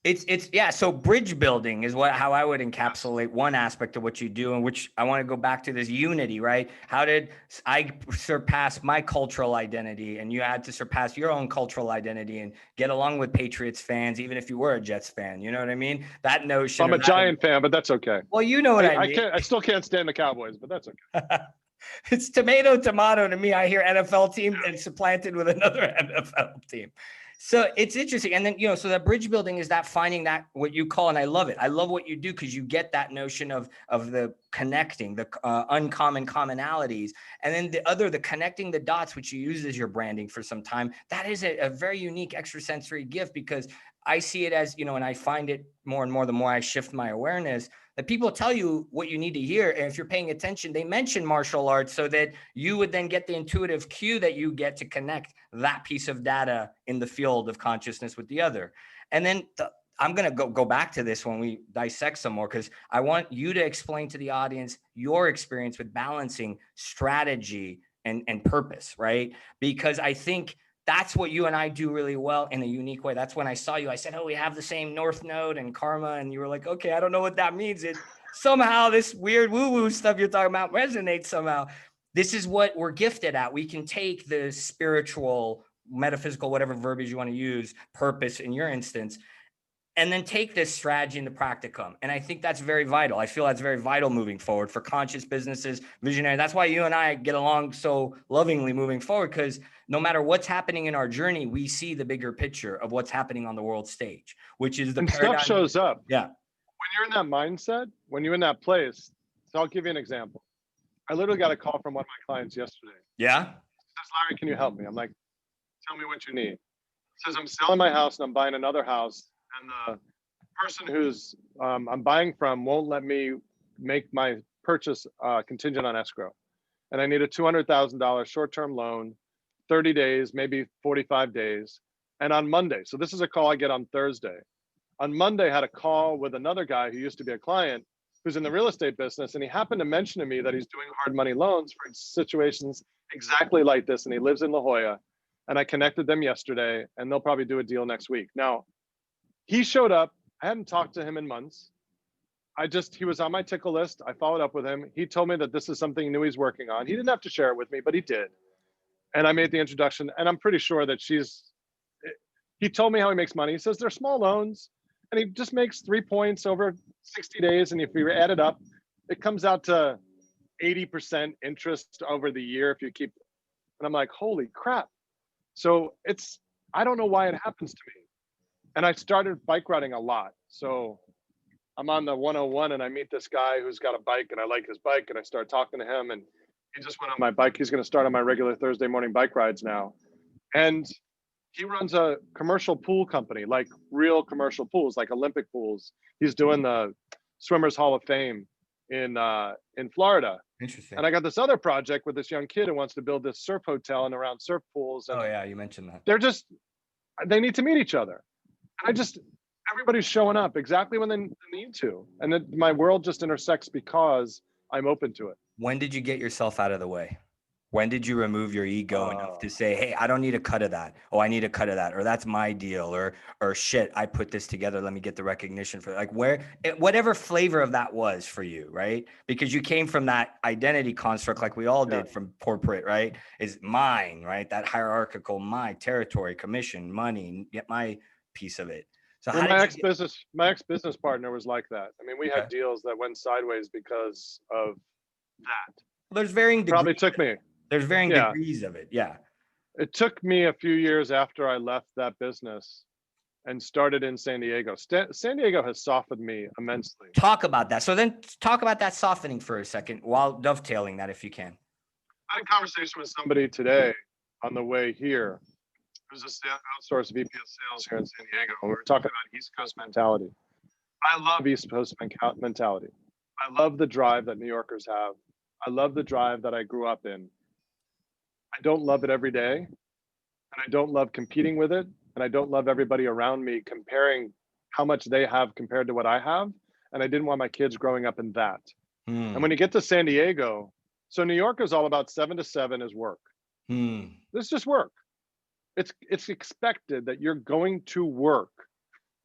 It's yeah. So bridge building is how I would encapsulate one aspect of what you do, and which I want to go back to this unity, right? How did I surpass my cultural identity and you had to surpass your own cultural identity and get along with Patriots fans, even if you were a Jets fan, you know what I mean? That notion. I'm a Giant fan, but that's okay. Well, you know what I mean. I still can't stand the Cowboys, but that's okay. It's tomato to me. I hear NFL team and supplanted with another NFL team. So it's interesting. And then, so that bridge building is that finding that what you call, and I love it. I love what you do because you get that notion of the connecting, the uncommon commonalities. And then the connecting the dots, which you use as your branding for some time. That is a very unique extrasensory gift, because I see it as, and I find it more and more, the more I shift my awareness, that people tell you what you need to hear. And if you're paying attention, they mention martial arts so that you would then get the intuitive cue that you get to connect that piece of data in the field of consciousness with the other. And then I'm going to go back to this when we dissect some more, because I want you to explain to the audience your experience with balancing strategy and purpose, right? Because I think that's what you and I do really well in a unique way. That's when I saw you, I said, oh, we have the same North Node and karma. And you were like, okay, I don't know what that means. It somehow this weird woo-woo stuff you're talking about resonates somehow. This is what we're gifted at. We can take the spiritual, metaphysical, whatever verbiage you want to use, purpose in your instance, and then take this strategy into practicum. And I think that's very vital. I feel that's very vital moving forward for conscious businesses, visionary. That's why you and I get along so lovingly moving forward, because no matter what's happening in our journey, we see the bigger picture of what's happening on the world stage, which is the paradigm. Stuff shows up. Yeah. When you're in that mindset, when you're in that place, so I'll give you an example. I literally got a call from one of my clients yesterday. Yeah. He says, Larry, can you help me? I'm like, tell me what you need. says I'm selling my house and I'm buying another house, and the person who's I'm buying from won't let me make my purchase contingent on escrow, and I need a $200,000 short-term loan, 30 days, maybe 45 days, and on Monday. So this is a call I get on Thursday. On Monday, I had a call with another guy who used to be a client who's in the real estate business, and he happened to mention to me that he's doing hard money loans for situations exactly like this, and he lives in La Jolla. And I connected them yesterday, and they'll probably do a deal next week. Now, he showed up. I hadn't talked to him in months. He was on my tickle list. I followed up with him. He told me that this is something he knew he's working on. He didn't have to share it with me, but he did. And I made the introduction, and I'm pretty sure that he told me how he makes money. He says they're small loans, and he just makes 3 points over 60 days. And if you add it up, it comes out to 80% interest over the year if you keep. And I'm like, holy crap. So I don't know why it happens to me. And I started bike riding a lot. So I'm on the 101 and I meet this guy who's got a bike and I like his bike, and I start talking to him, and he just went on my bike. He's going to start on my regular Thursday morning bike rides now. And he runs a commercial pool company, like real commercial pools, like Olympic pools. He's doing the Swimmers Hall of Fame in Florida. Interesting. And I got this other project with this young kid who wants to build this surf hotel and around surf pools. And oh yeah, you mentioned that. They need to meet each other. Everybody's showing up exactly when they need to. And then my world just intersects because I'm open to it. When did you get yourself out of the way? When did you remove your ego enough to say, hey, I don't need a cut of that. Oh, I need a cut of that. Or that's my deal. Or shit, I put this together. Let me get the recognition for it. Whatever flavor of that was for you, right? Because you came from that identity construct like we all did from corporate, right? Is mine, right? That hierarchical, my territory, commission, money, get my piece of it. So my ex-business partner was like that. I mean, we had deals that went sideways because of that. There's varying degrees. Probably took me. There's varying degrees of it. Yeah. It took me a few years after I left that business and started in San Diego. San Diego has softened me immensely. Talk about that. So then talk about that softening for a second while dovetailing that if you can. I had a conversation with somebody today on the way here who's a outsourced VP of sales here in San Diego. And we were talking about East Coast mentality. I love East Coast mentality. I love the drive that New Yorkers have. I love the drive that I grew up in. I don't love it every day, and I don't love competing with it, and I don't love everybody around me comparing how much they have compared to what I have, and I didn't want my kids growing up in that. And when you get to San Diego, so New York is all about 7 to 7 is work. This is just work. It's expected that you're going to work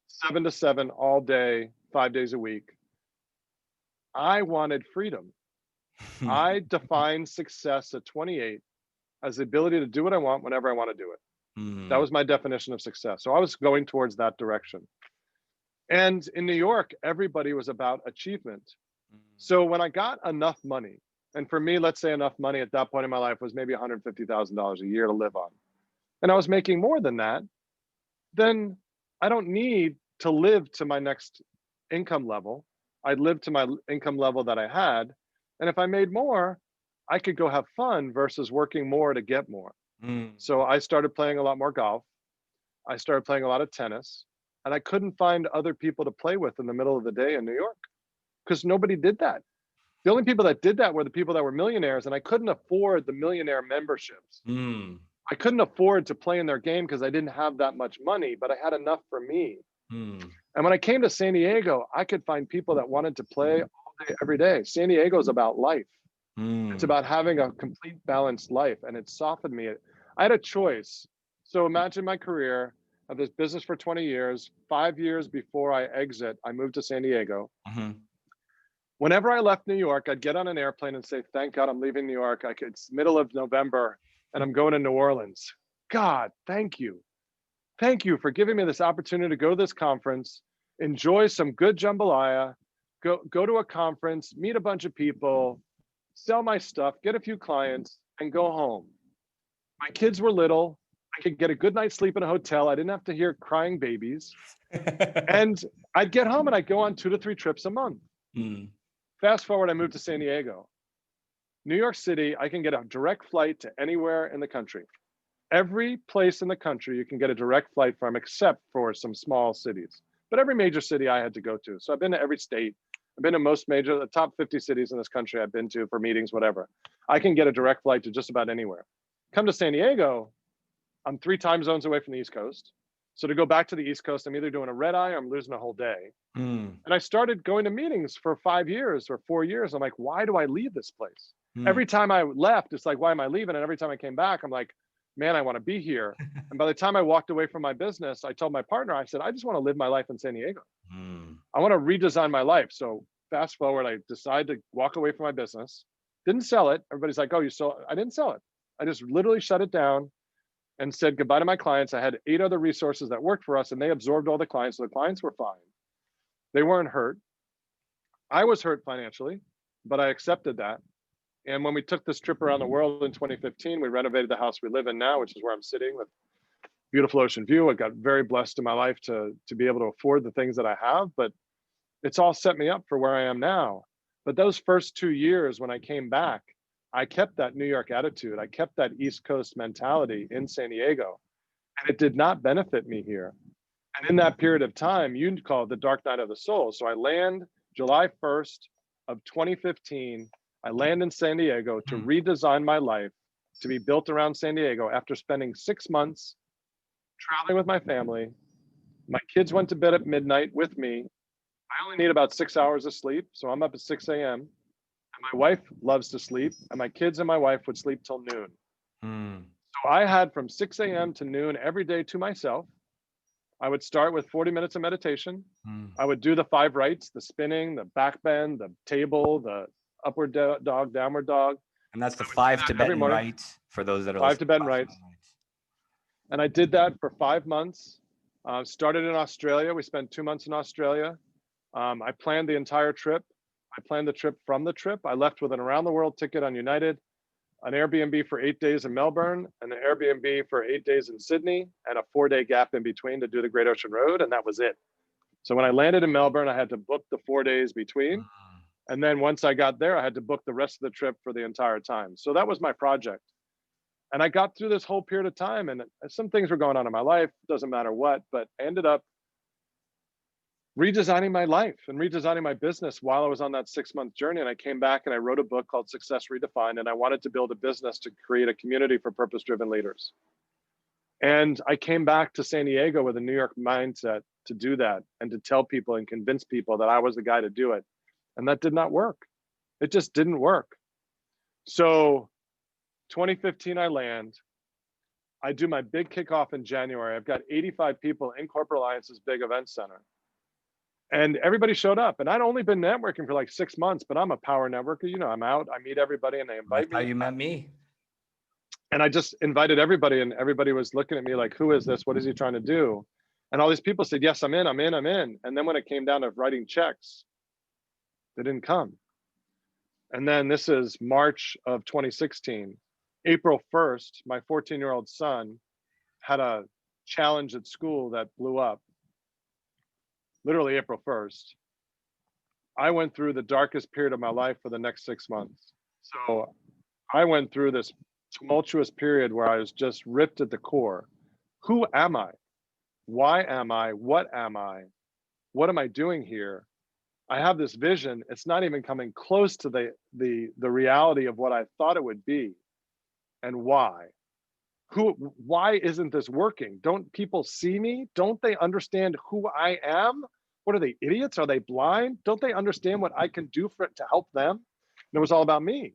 7 to 7 all day, 5 days a week. I wanted freedom. I defined success at 28 as the ability to do what I want whenever I want to do it. That was my definition of success. So I was going towards that direction. And in New York, everybody was about achievement. So when I got enough money, and for me, let's say enough money at that point in my life was maybe $150,000 a year to live on, and I was making more than that, then I don't need to live to my next income level. I'd live to my income level that I had. And if I made more, I could go have fun versus working more to get more. So I started playing a lot more golf. I started playing a lot of tennis, and I couldn't find other people to play with in the middle of the day in New York because nobody did that. The only people that did that were the people that were millionaires, and I couldn't afford the millionaire memberships. I couldn't afford to play in their game because I didn't have that much money, but I had enough for me. And when I came to San Diego, I could find people that wanted to play all day, every day. San Diego is about life. It's about having a complete balanced life, and it softened me. I had a choice. So imagine my career. I have this business for 20 years. 5 years before I exit, I moved to San Diego. Whenever I left New York, I'd get on an airplane and say, thank God I'm leaving New York. It's middle of November, and I'm going to New Orleans. God, thank you. Thank you for giving me this opportunity to go to this conference, enjoy some good jambalaya, go to a conference, meet a bunch of people, sell my stuff, get a few clients, and go home. My kids were little. I could get a good night's sleep in a hotel. I didn't have to hear crying babies. And I'd get home and I'd go on 2 to 3 trips a month. Fast forward, I moved to San Diego. New York City, I can get a direct flight to anywhere in the country. Every place in the country you can get a direct flight from, except for some small cities. But every major city I had to go to. So I've been to every state. I've been to most major, the top 50 cities in this country I've been to for meetings, whatever. I can get a direct flight to just about anywhere. Come to San Diego, I'm 3 time zones away from the East Coast. So to go back to the East Coast, I'm either doing a red eye or I'm losing a whole day. Mm. And I started going to meetings for 5 years or 4 years. I'm like, why do I leave this place? Mm. Every time I left, it's like, why am I leaving? And every time I came back, I'm like, man, I want to be here. And by the time I walked away from my business, I told my partner, I said, I just want to live my life in San Diego. Mm. I want to redesign my life. So fast forward, I decided to walk away from my business. Didn't sell it. Everybody's like, oh, you sold it. I didn't sell it. I just literally shut it down and said goodbye to my clients. I had 8 other resources that worked for us, and they absorbed all the clients. So the clients were fine. They weren't hurt. I was hurt financially, but I accepted that. And when we took this trip around the world in 2015, we renovated the house we live in now, which is where I'm sitting with beautiful ocean view. I got very blessed in my life to be able to afford the things that I have, but it's all set me up for where I am now. But those first 2 years when I came back, I kept that New York attitude. I kept that East Coast mentality in San Diego, and it did not benefit me here. And in that period of time, you'd call it the dark night of the soul. So I land July 1st of 2015. I land in San Diego to Mm. redesign my life to be built around San Diego after spending 6 months traveling with my family. My kids went to bed at midnight with me. I only need about 6 hours of sleep. So I'm up at 6 a.m. And my wife loves to sleep. And my kids and my wife would sleep till noon. Mm. So I had from 6 a.m. to noon every day to myself. I would start with 40 minutes of meditation. Mm. I would do the 5 rights, the spinning, the back bend, the table, the upward dog, downward dog. And that's the I would do 5 that every Tibetan morning, rites for those that are 5 listening. Tibetan 5 rights. Tibetan rites. And I did that for 5 months. Started in Australia. We spent 2 months in Australia. I planned the entire trip. I planned the trip from the trip. I left with an around the world ticket on United, an Airbnb for 8 days in Melbourne, and an Airbnb for 8 days in Sydney, and a 4-day gap in between to do the Great Ocean Road. And that was it. So when I landed in Melbourne, I had to book the 4 days between. Mm. And then once I got there, I had to book the rest of the trip for the entire time. So that was my project. And I got through this whole period of time, and some things were going on in my life, doesn't matter what, but I ended up redesigning my life and redesigning my business while I was on that 6-month journey. And I came back and I wrote a book called Success Redefined. And I wanted to build a business to create a community for purpose-driven leaders. And I came back to San Diego with a New York mindset to do that and to tell people and convince people that I was the guy to do it. And that did not work. It just didn't work. So 2015, I land. I do my big kickoff in January. I've got 85 people in Corporate Alliance's big event center. And everybody showed up. And I'd only been networking for like 6 months, but I'm a power networker. You know, I'm out, I meet everybody and they invite That's how me. you met me. And I just invited everybody, and everybody was looking at me like, who is this? What is he trying to do? And all these people said, yes, I'm in, I'm in, I'm in. And then when it came down to writing checks, they didn't come. And then this is March of 2016. April 1st, my 14-year-old son had a challenge at school that blew up. Literally April 1st. I went through the darkest period of my life for the next 6 months. So I went through this tumultuous period where I was just ripped at the core. Who am I? Why am I? What am I? What am I doing here? I have this vision. It's not even coming close to the reality of what I thought it would be. And why? Why isn't this working? Don't people see me? Don't they understand who I am? What are they, idiots? Are they blind? Don't they understand what I can do to help them? And it was all about me.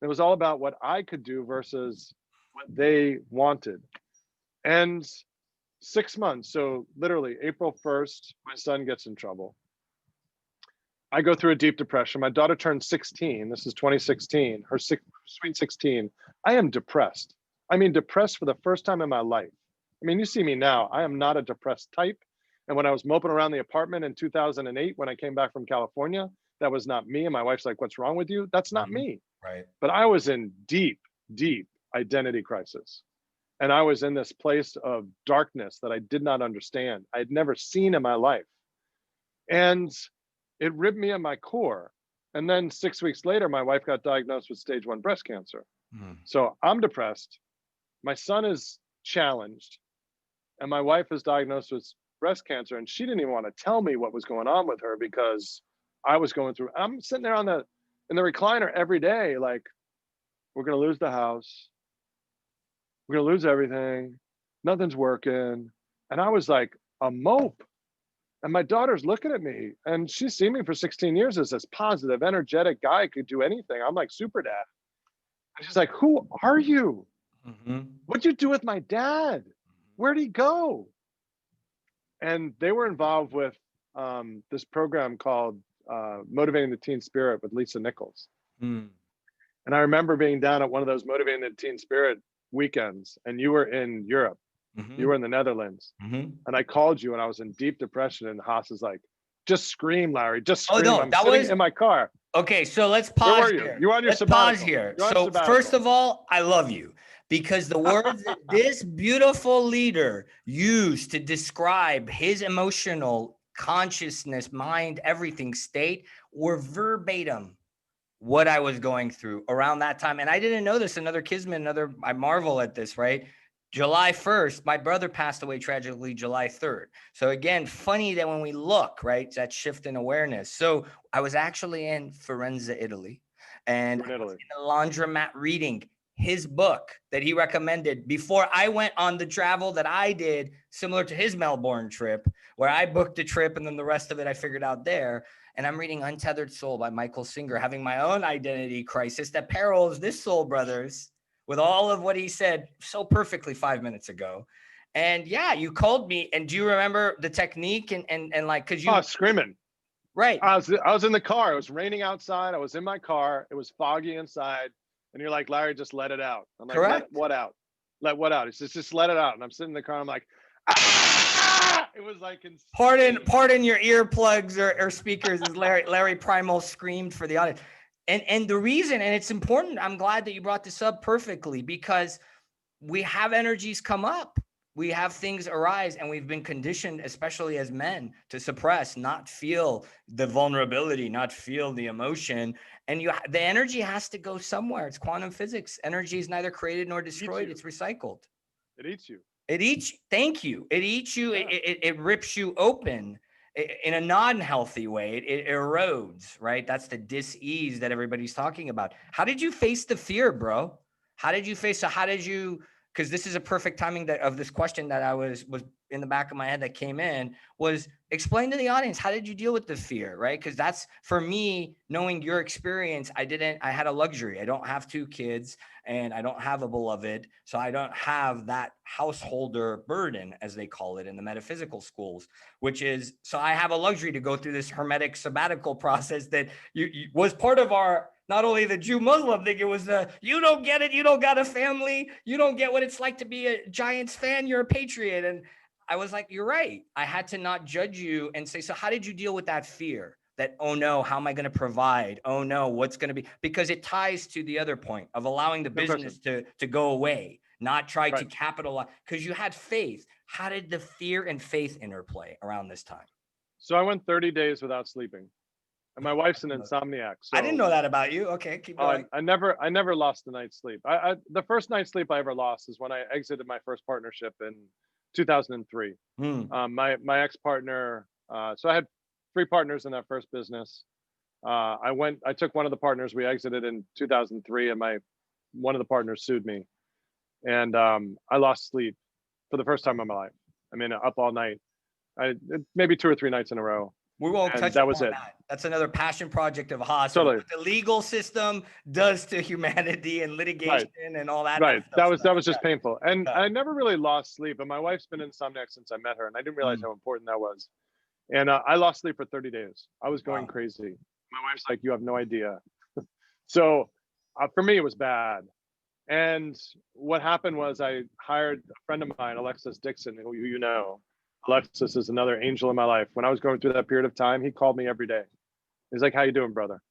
It was all about what I could do versus what they wanted. And 6 months, so literally April 1st, my son gets in trouble. I go through a deep depression. My daughter turned 16. This is 2016. Her sweet 16. I am depressed. I mean, depressed for the first time in my life. I mean, you see me now. I am not a depressed type. And when I was moping around the apartment in 2008, when I came back from California, that was not me. And my wife's like, what's wrong with you? That's not me. Right. But I was in deep, deep identity crisis. And I was in this place of darkness that I did not understand. I had never seen in my life. And it ripped me at my core. And then 6 weeks later, my wife got diagnosed with stage 1 breast cancer. Mm. So I'm depressed. my son is challenged, and my wife is diagnosed with breast cancer, and she didn't even want to tell me what was going on with her because I was going through. I'm sitting there in the recliner every day, like, we're gonna lose the house, we're gonna lose everything, nothing's working, and I was like a mope. And my daughter's looking at me, and she's seen me for 16 years as this positive, energetic guy, could do anything. I'm like super dad. And she's like, "Who are you? Mhm. What'd you do with my dad? Where'd he go?" And they were involved with this program called Motivating the Teen Spirit with Lisa Nichols. Mm. And I remember being down at one of those Motivating the Teen Spirit weekends, and you were in Europe, you Mhm. were in the Netherlands. Mhm. And I called you, and I was in deep depression. And Haas is like, "Just scream, Larry, just Oh scream." no, I'm that sitting was in my car. okay. So let's Where pause were you? here. You were on your Let's pause sabbatical. here. You're on So first sabbatical. of all, I love you because the words that this beautiful leader used to describe his emotional consciousness, mind, everything state were verbatim what I was going through around that time. And I didn't know this. Another Kismet, I marvel at this, right? July 1st, my brother passed away tragically July 3rd. So again, funny that when we look, right, that shift in awareness. So I was actually in Firenze, Italy, and You were in I was Italy. in a laundromat reading his book that he recommended before I went on the travel that I did, similar to his Melbourne trip, where I booked a trip and then the rest of it I figured out there. And I'm reading Untethered Soul by Michael Singer, having my own identity crisis that perils this soul brothers with all of what he said so perfectly 5 minutes ago. And yeah, you called me. And do you remember the technique and like, cause Oh, you, screaming. right. I was in the car. It was raining outside. I was in my car. It was foggy inside. And you're like, "Larry, just let it out." I'm like, "Let Correct. what out? Let what out?" It's just let it out. And I'm sitting in the car. I'm like, "Ah!" It was like insane. Pardon your earplugs or speakers as Larry Primal screamed for the audience. And the reason, and it's important, I'm glad that you brought this up perfectly because we have energies come up. We have things arise, and we've been conditioned, especially as men, to suppress, not feel the vulnerability, not feel the emotion. And the energy has to go somewhere. It's quantum physics. Energy is neither created nor It eats destroyed. you. It's recycled. It eats you. It eats, thank you. It eats you. Yeah. It rips you open in a non-healthy way. It erodes, right? That's the dis-ease that everybody's talking about. How did you face the fear, bro? How did you, because this is a perfect timing of this question that I was in the back of my head that came in, was explain to the audience, how did you deal with the fear, right? Because that's, for me, knowing your experience, I had a luxury. I don't have two kids and I don't have a beloved. So I don't have that householder burden, as they call it in the metaphysical schools, which is, so I have a luxury to go through this hermetic sabbatical process that you was part of our, not only the Jew Muslim thing, it was the, you don't get it, you don't got a family, you don't get what it's like to be a Giants fan, you're a patriot. And I was like, you're right. I had to not judge you and say, so how did you deal with that fear? That, oh no, how am I going to provide? Oh no, what's going to be? Because it ties to the other point of allowing the No question. business to go away, not try to Right. capitalize, because you had faith. How did the fear and faith interplay around this time? So I went 30 days without sleeping. And my wife's an insomniac. I didn't So know that about you. Okay, keep going. I never lost a night's sleep. The first night's sleep I ever lost is when I exited my first partnership in 2003. Hmm. My ex partner. So I had three partners in that first business. I took one of the partners. We exited in 2003, and one of the partners sued me, and I lost sleep for the first time in my life. I mean, up all night. Maybe 2 or 3 nights in a row, We won't and touch that was upon it. that. That's another passion project of Haas of Totally. what the legal system does to humanity and litigation Right. and all that Right. stuff. That was just painful. And Yeah. I never really lost sleep. And my wife's been insomniac since I met her, and I didn't realize Mm. how important that was. And I lost sleep for 30 days. I was going Wow. crazy. My wife's like, "You have no idea." So for me, it was bad. And what happened was I hired a friend of mine, Alexis Dixon, who you know. Alexis is another angel in my life. When I was going through that period of time, he called me every day. He's like, "How you doing, brother?"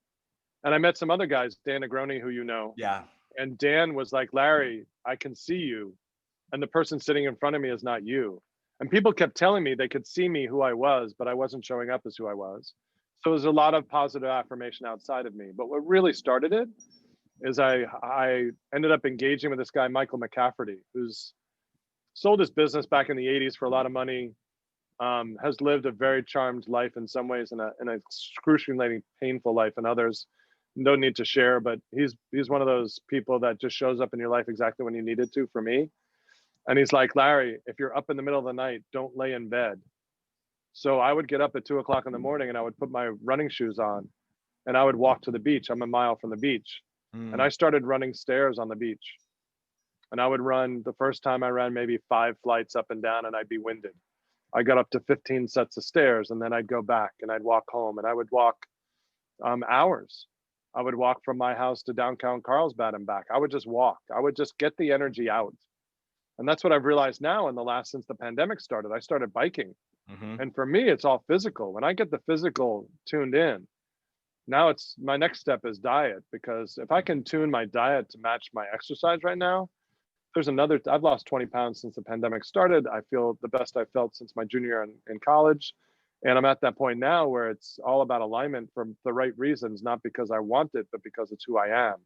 And I met some other guys, Dan Negroni, who you know. Yeah. And Dan was like, "Larry, I can see you. And the person sitting in front of me is not you." And people kept telling me they could see me who I was, but I wasn't showing up as who I was. So there's a lot of positive affirmation outside of me. But what really started it is I ended up engaging with this guy, Michael McCafferty, who's sold his business back in the 80s for a lot of money, has lived a very charmed life in some ways and an excruciatingly painful life in others. No need to share, but he's one of those people that just shows up in your life exactly when you need it to, for me. And he's like, Larry, if you're up in the middle of the night, don't lay in bed. So I would get up at 2 o'clock in the morning and I would put my running shoes on and I would walk to the beach. I'm a mile from the beach. And I started running stairs on the beach. And I would run, the first time I ran maybe 5 flights up and down and I'd be winded. I got up to 15 sets of stairs and then I'd go back and I'd walk home and I would walk hours. I would walk from my house to downtown Carlsbad and back. I would just walk. I would just get the energy out. And that's what I've realized now since the pandemic started. I started biking. And for me, it's all physical. When I get the physical tuned in, now it's my next step is diet, because if I can tune my diet to match my exercise right now, I've lost 20 pounds since the pandemic started. I feel the best I've felt since my junior year in college. And I'm at that point now where it's all about alignment for the right reasons, not because I want it, but because it's who I am.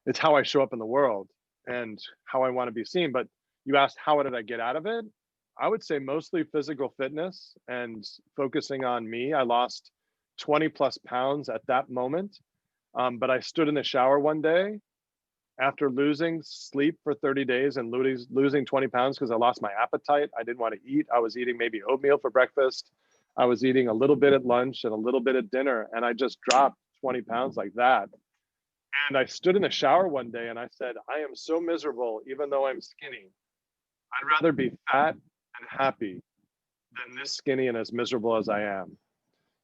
It's how I show up in the world and how I want to be seen. But you asked, how did I get out of it? I would say mostly physical fitness and focusing on me. I lost 20 plus pounds at that moment. But I stood in the shower one day after losing sleep for 30 days and losing 20 pounds because I lost my appetite. I didn't want to eat. I was eating maybe oatmeal for breakfast. I was eating a little bit at lunch and a little bit at dinner. And I just dropped 20 pounds like that. And I stood in the shower one day and I said, I am so miserable, even though I'm skinny. I'd rather be fat and happy than this skinny and as miserable as I am.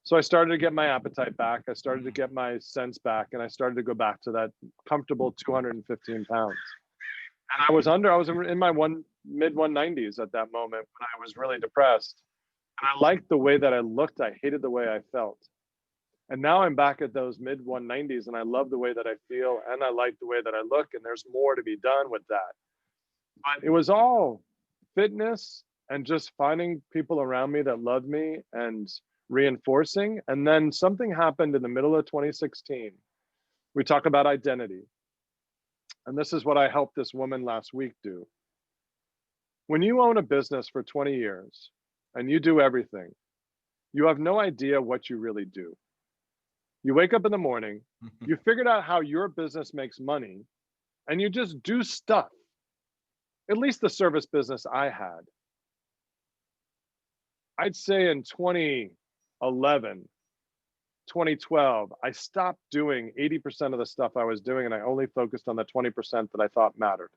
So I started to get my appetite back. I started to get my sense back, and I started to go back to that comfortable 215 pounds. And I was in my mid 190s at that moment when I was really depressed. And I liked the way that I looked. I hated the way I felt. And now I'm back at those mid 190s, and I love the way that I feel, and I like the way that I look, and there's more to be done with that. But it was all fitness and just finding people around me that loved me and reinforcing. And then something happened in the middle of 2016. We talk about identity. And this is what I helped this woman last week do. When you own a business for 20 years and you do everything, you have no idea what you really do. You wake up in the morning, you figured out how your business makes money, and you just do stuff. At least the service business I had. I'd say in 2011, 2012, I stopped doing 80% of the stuff I was doing and I only focused on the 20% that I thought mattered.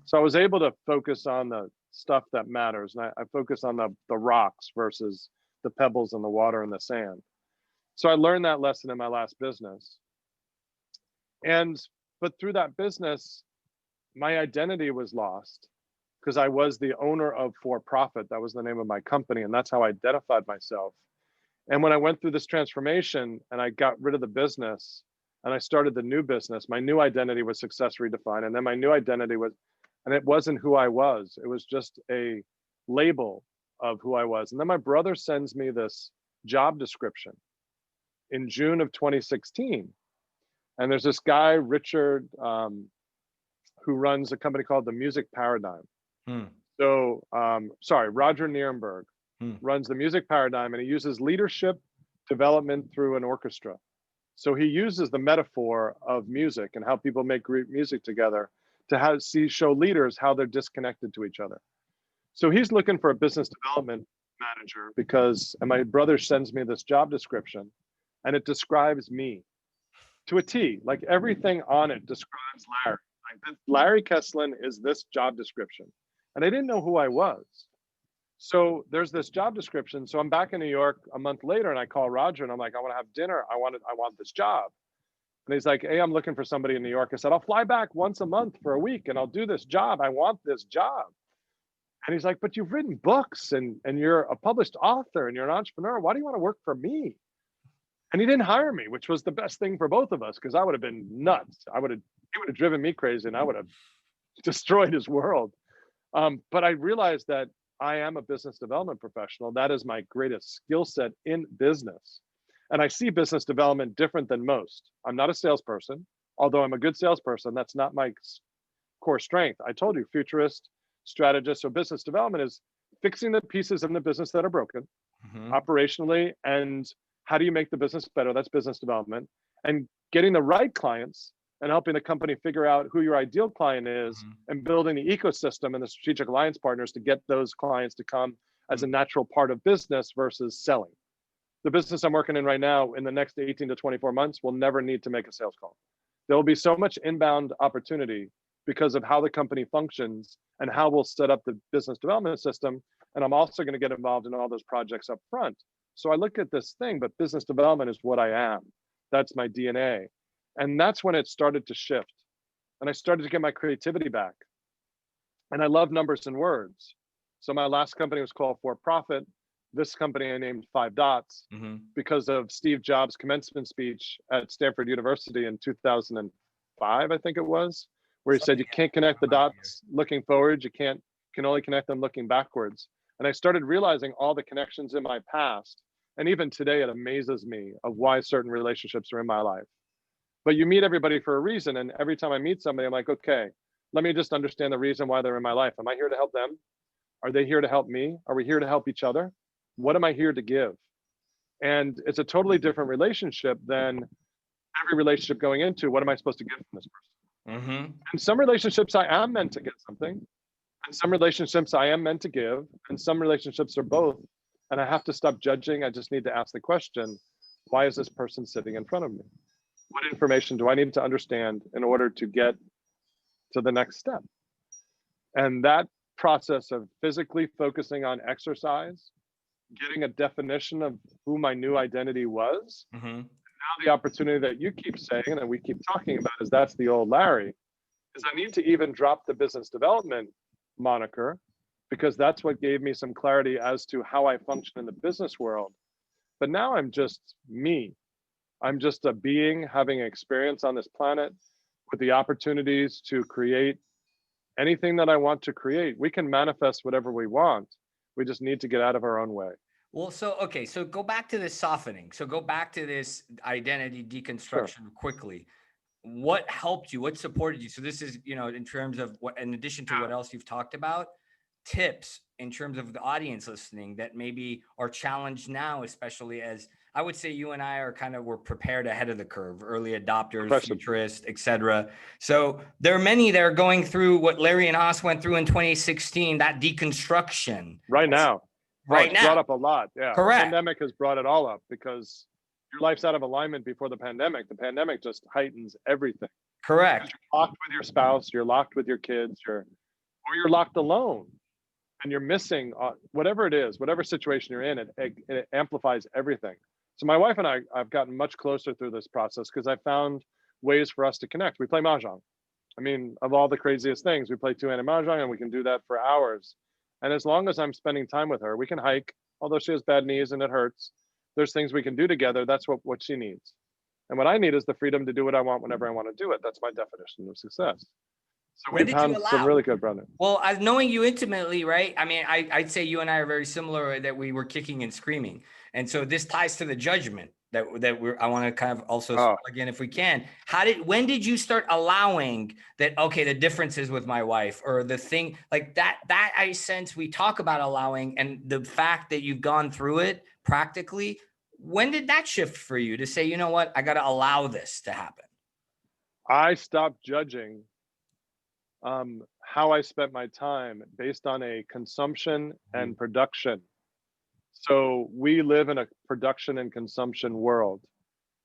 So I was able to focus on the stuff that matters. And I focus on the rocks versus the pebbles and the water and the sand. So I learned that lesson in my last business. But through that business, my identity was lost because I was the owner of For Profit. That was the name of my company. And that's how I identified myself. And when I went through this transformation and I got rid of the business and I started the new business, my new identity was Success Redefined. And then my new identity and it wasn't who I was. It was just a label of who I was. And then my brother sends me this job description in June of 2016. And there's this guy, Richard, who runs a company called The Music Paradigm. Roger Nierenberg runs The Music Paradigm, and he uses leadership development through an orchestra. So he uses the metaphor of music and how people make great music together to show leaders how they're disconnected to each other. So he's looking for a business development manager and my brother sends me this job description and it describes me to a T. Like everything on it describes Larry. Like Larry Kesslin is this job description. And I didn't know who I was. So there's this job description. So I'm back in New York a month later and I call Roger and I'm like, I want to have dinner. I want this job. And he's like, hey, I'm looking for somebody in New York. I said, I'll fly back once a month for a week and I'll do this job. I want this job. And he's like, but you've written books and you're a published author and you're an entrepreneur. Why do you want to work for me? And he didn't hire me, which was the best thing for both of us because I would have been nuts. He would have driven me crazy and I would have destroyed his world. But I realized that I am a business development professional. That is my greatest skill set in business. And I see business development different than most. I'm not a salesperson. Although I'm a good salesperson, that's not my core strength. I told you, futurist, strategist. So business development is fixing the pieces in the business that are broken Mm-hmm. operationally, and how do you make the business better? That's business development. And getting the right clients and helping the company figure out who your ideal client is, Mm-hmm. and building the ecosystem and the strategic alliance partners to get those clients to come as a natural part of business versus selling. The business I'm working in right now, in the next 18 to 24 months, will never need to make a sales call. There will be so much inbound opportunity because of how the company functions and how we'll set up the business development system. And I'm also going to get involved in all those projects up front. So I look at this thing, but business development is what I am. That's my DNA. And that's when it started to shift. And I started to get my creativity back. And I love numbers and words. So my last company was called For Profit. This company I named Five Dots Mm-hmm. because of Steve Jobs' commencement speech at Stanford University in 2005, I think it was, where he said, you can't connect the dots looking forward, can only connect them looking backwards. And I started realizing all the connections in my past. And even today, it amazes me of why certain relationships are in my life. But you meet everybody for a reason. And every time I meet somebody, I'm like, okay, let me just understand the reason why they're in my life. Am I here to help them? Are they here to help me? Are we here to help each other? What am I here to give? And it's a totally different relationship than every relationship going into, what am I supposed to get from this person? Mm-hmm. In some relationships, I am meant to get something. And some relationships I am meant to give. And some relationships are both. And I have to stop judging. I just need to ask the question, why is this person sitting in front of me? What information do I need to understand in order to get to the next step? And that process of physically focusing on exercise, getting a definition of who my new identity was. Mm-hmm. Now the opportunity that you keep saying and that we keep talking about is that's the old Larry, is I need to even drop the business development moniker because that's what gave me some clarity as to how I function in the business world. But now I'm just me. I'm just a being having an experience on this planet with the opportunities to create anything that I want to create. We can manifest whatever we want. We just need to get out of our own way. Well, so go back to this softening. So go back to this identity deconstruction quickly. What helped you? What supported you? So this is, in terms of what, in addition to what else you've talked about, tips in terms of the audience listening that maybe are challenged now, especially as I would say you and I we're prepared ahead of the curve, early adopters, futurists, etc. So there are many that are going through what Larry and Hass went through in 2016, that deconstruction. Right now. Right now. Brought up a lot. Yeah. Correct. The pandemic has brought it all up because your life's out of alignment before the pandemic. The pandemic just heightens everything. Correct. You're locked with your spouse, you're locked with your kids, or you're locked alone and you're missing whatever it is, whatever situation you're in, it amplifies everything. So my wife and I've gotten much closer through this process because I found ways for us to connect. We play Mahjong. I mean, of all the craziest things, we play two-handed Mahjong and we can do that for hours. And as long as I'm spending time with her, we can hike, although she has bad knees and it hurts. There's things we can do together. That's what she needs. And what I need is the freedom to do what I want whenever I want to do it. That's my definition of success. So we found some really good brother. Well, as knowing you intimately, right? I mean, I'd say you and I are very similar, that we were kicking and screaming. And so this ties to the judgment that I want to kind of also start again, if we can. When did you start allowing that, okay, the differences with my wife or the thing like that I sense we talk about allowing, and the fact that you've gone through it practically, when did that shift for you to say, you know what, I got to allow this to happen? I stopped judging how I spent my time based on a consumption and production. So we live in a production and consumption world.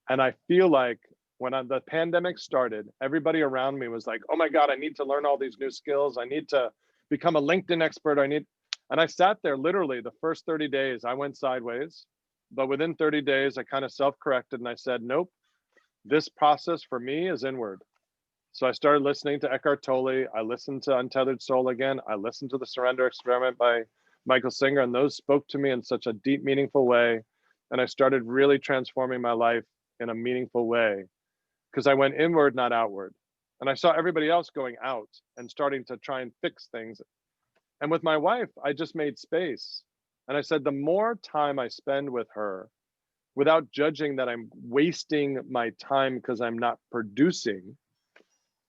And I feel like when the pandemic started, everybody around me was like, oh my God, I need to learn all these new skills. I need to become a LinkedIn expert. And I sat there literally the first 30 days, I went sideways. But within 30 days, I kind of self-corrected and I said, nope, this process for me is inward. So I started listening to Eckhart Tolle. I listened to Untethered Soul again. I listened to The Surrender Experiment by Michael Singer, and those spoke to me in such a deep, meaningful way. And I started really transforming my life in a meaningful way because I went inward, not outward. And I saw everybody else going out and starting to try and fix things. And with my wife, I just made space. And I said, the more time I spend with her, without judging that I'm wasting my time because I'm not producing,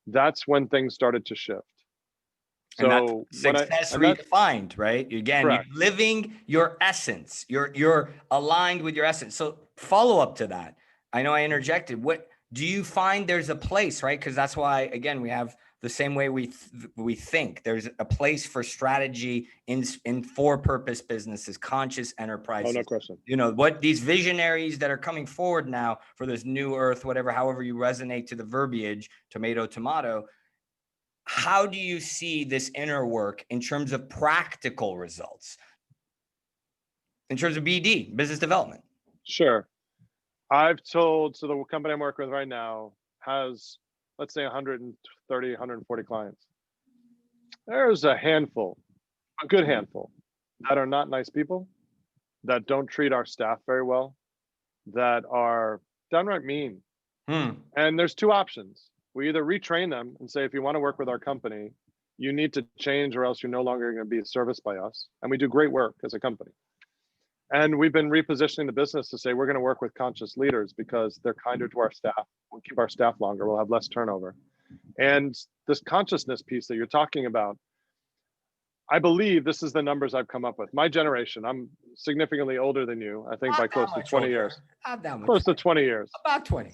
that's when things started to shift. And that's So success and that redefined, right? Again, you're correct. living your essence. You're aligned with your essence. So follow up to that. I know I interjected. What do you find there's a place, right? Because that's why, again, we have the same way we think. There's a place for strategy in for purpose businesses, conscious Oh, enterprises. no question. You know what these visionaries that are coming forward now for this new earth, whatever, however you resonate to the verbiage, tomato, tomato. How do you see this inner work in terms of practical results, in terms of BD, business development? Sure. I've told, so the company I'm working with right now has, let's say 130, 140 clients. There's a handful, a good handful, that are not nice people, that don't treat our staff very well, that are downright mean. And there's two options. We either retrain them and say, if you want to work with our company, you need to change or else you're no longer going to be serviced by us. And we do great work as a company. And we've been repositioning the business to say we're going to work with conscious leaders because they're kinder to our staff. We'll keep our staff longer. We'll have less turnover. And this consciousness piece that you're talking about, I believe this is the numbers I've come up with. My generation, I'm significantly older than you, I think by Not that close to much 20 older. years. Not that much. Close to 20 years. About 20.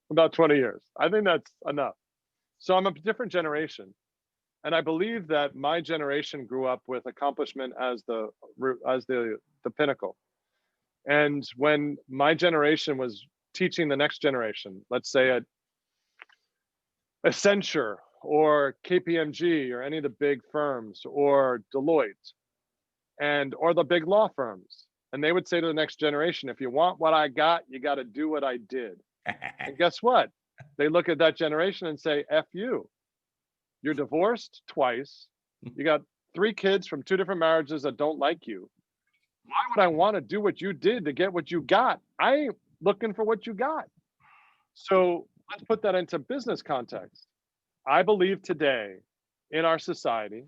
About 20 years. I think that's enough. So I'm a different generation. And I believe that my generation grew up with accomplishment as the pinnacle. And when my generation was teaching the next generation, let's say at Accenture or KPMG or any of the big firms or Deloitte or the big law firms, and they would say to the next generation, if you want what I got, you got to do what I did. And guess what? They look at that generation and say, F you. You're divorced twice. You got 3 kids from 2 different marriages that don't like you. Why would I want to do what you did to get what you got? I ain't looking for what you got. So let's put that into business context. I believe today in our society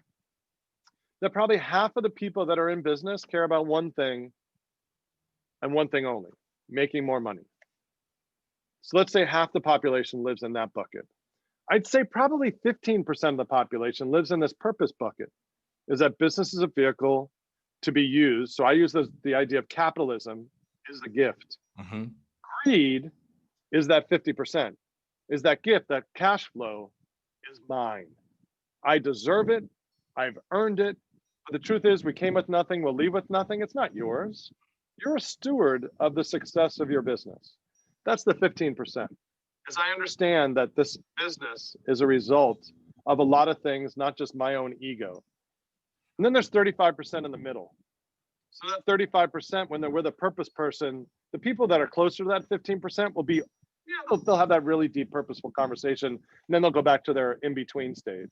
that probably half of the people that are in business care about one thing and one thing only, making more money. So let's say half the population lives in that bucket. I'd say probably 15% of the population lives in this purpose bucket, is that business is a vehicle to be used. So I use the idea of capitalism is a gift. Mm-hmm. Greed is that 50%, is that gift, that cash flow is mine. I deserve it. I've earned it. But the truth is we came with nothing, we'll leave with nothing. It's not yours. You're a steward of the success of your business. That's the 15%. As I understand that this business is a result of a lot of things, not just my own ego. And then there's 35% in the middle. So that 35%, when they're with a purpose person, the people that are closer to that 15% will be, yeah, they'll have that really deep, purposeful conversation. And then they'll go back to their in-between stage.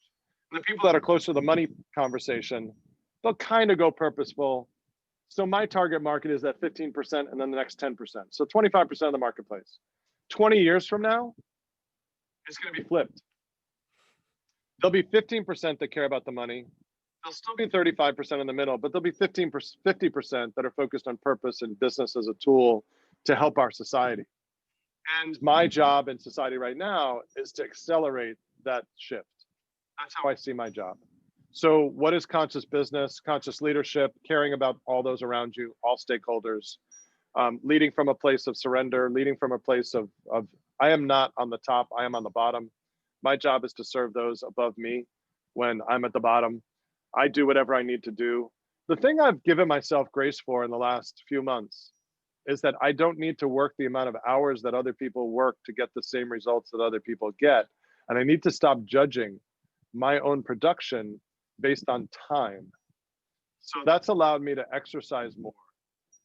And the people that are closer to the money conversation, they'll kind of go purposeful. So my target market is that 15% and then the next 10%. So 25% of the marketplace. 20 years from now, it's going to be flipped. There'll be 15% that care about the money. There'll still be 35% in the middle, but there'll be 50% that are focused on purpose and business as a tool to help our society. And my job in society right now is to accelerate that shift. That's how I see my job. So what is conscious business, conscious leadership, caring about all those around you, all stakeholders, leading from a place of surrender, leading from a place of I am not on the top, I am on the bottom. My job is to serve those above me when I'm at the bottom. I do whatever I need to do. The thing I've given myself grace for in the last few months is that I don't need to work the amount of hours that other people work to get the same results that other people get. And I need to stop judging my own production based on time. So that's allowed me to exercise more.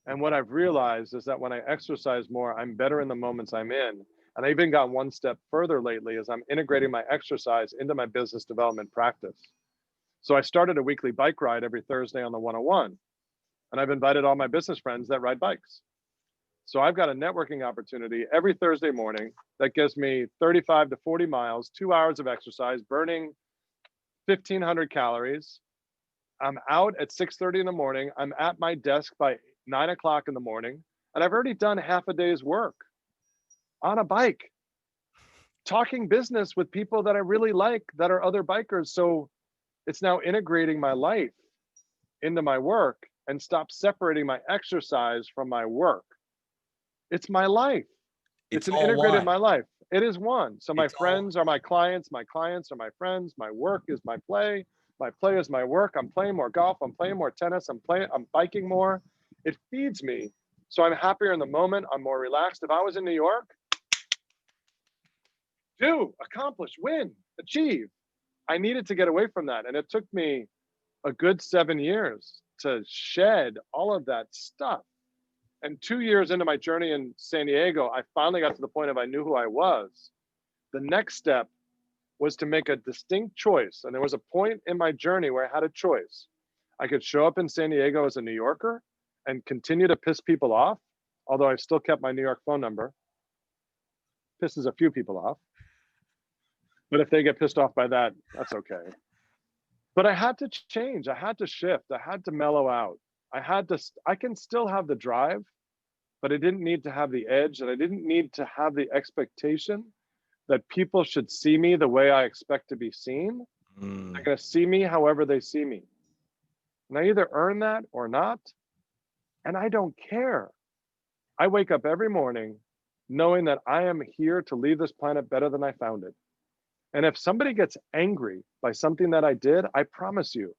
And what I've realized is that when I exercise more, I'm better in the moments I'm in. And I even got one step further lately as I'm integrating my exercise into my business development practice. So I started a weekly bike ride every Thursday on the 101. And I've invited all my business friends that ride bikes. So I've got a networking opportunity every Thursday morning that gives me 35 to 40 miles, 2 hours of exercise, burning 1,500 calories. I'm out at 6:30 in the morning. I'm at my desk by 9 o'clock in the morning. And I've already done half a day's work on a bike, talking business with people that I really like that are other bikers. So it's now integrating my life into my work and stop separating my exercise from my work. It's my life. It's It's an all integrated one. my life. It is one. So my It's all friends are my clients are my friends, my work is my play is my work. I'm playing more golf, I'm playing more tennis, I'm biking more. It feeds me. So I'm happier in the moment, I'm more relaxed. If I was in New York, do, accomplish, win, achieve. I needed to get away from that. And it took me a good 7 years to shed all of that stuff. And 2 years into my journey in San Diego, I finally got to the point of I knew who I was. The next step was to make a distinct choice. And there was a point in my journey where I had a choice. I could show up in San Diego as a New Yorker and continue to piss people off, although I've still kept my New York phone number. Pisses a few people off. But if they get pissed off by that, that's okay. But I had to change. I had to shift. I had to mellow out. I can still have the drive, but I didn't need to have the edge, and I didn't need to have the expectation that people should see me the way I expect to be seen. They're going to see me however they see me. And I either earn that or not, and I don't care. I wake up every morning knowing that I am here to leave this planet better than I found it. And if somebody gets angry by something that I did, I promise you,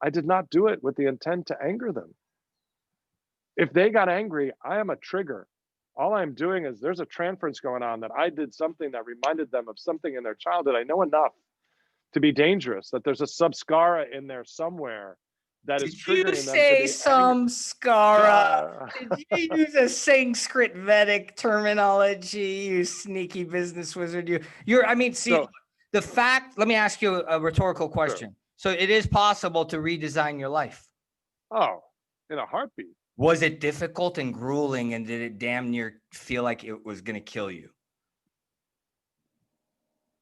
I did not do it with the intent to anger them. If they got angry, I am a trigger. All I'm doing is there's a transference going on that I did something that reminded them of something in their childhood. I know enough to be dangerous, that there's a subscara in there somewhere that is Did you triggering them to say be angry. samskara? Did you use a Sanskrit Vedic terminology, you sneaky business wizard? I mean, see, So, the fact, let me ask you a rhetorical sure. question. So it is possible to redesign your life. Oh, in a heartbeat. Was it difficult and grueling, and did it damn near feel like it was going to kill you?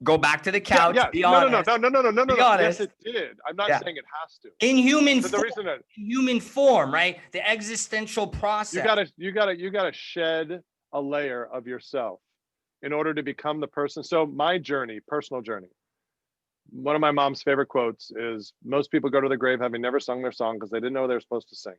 Go back to the couch, Yeah. be No. honest. Be Yes, honest. it did. I'm not Yeah. saying it has to. In human But the form, reason that in human form, right? The existential process. you gotta shed a layer of yourself in order to become the person. So my journey, personal journey. One of my mom's favorite quotes is, most people go to the grave having never sung their song because they didn't know they were supposed to sing.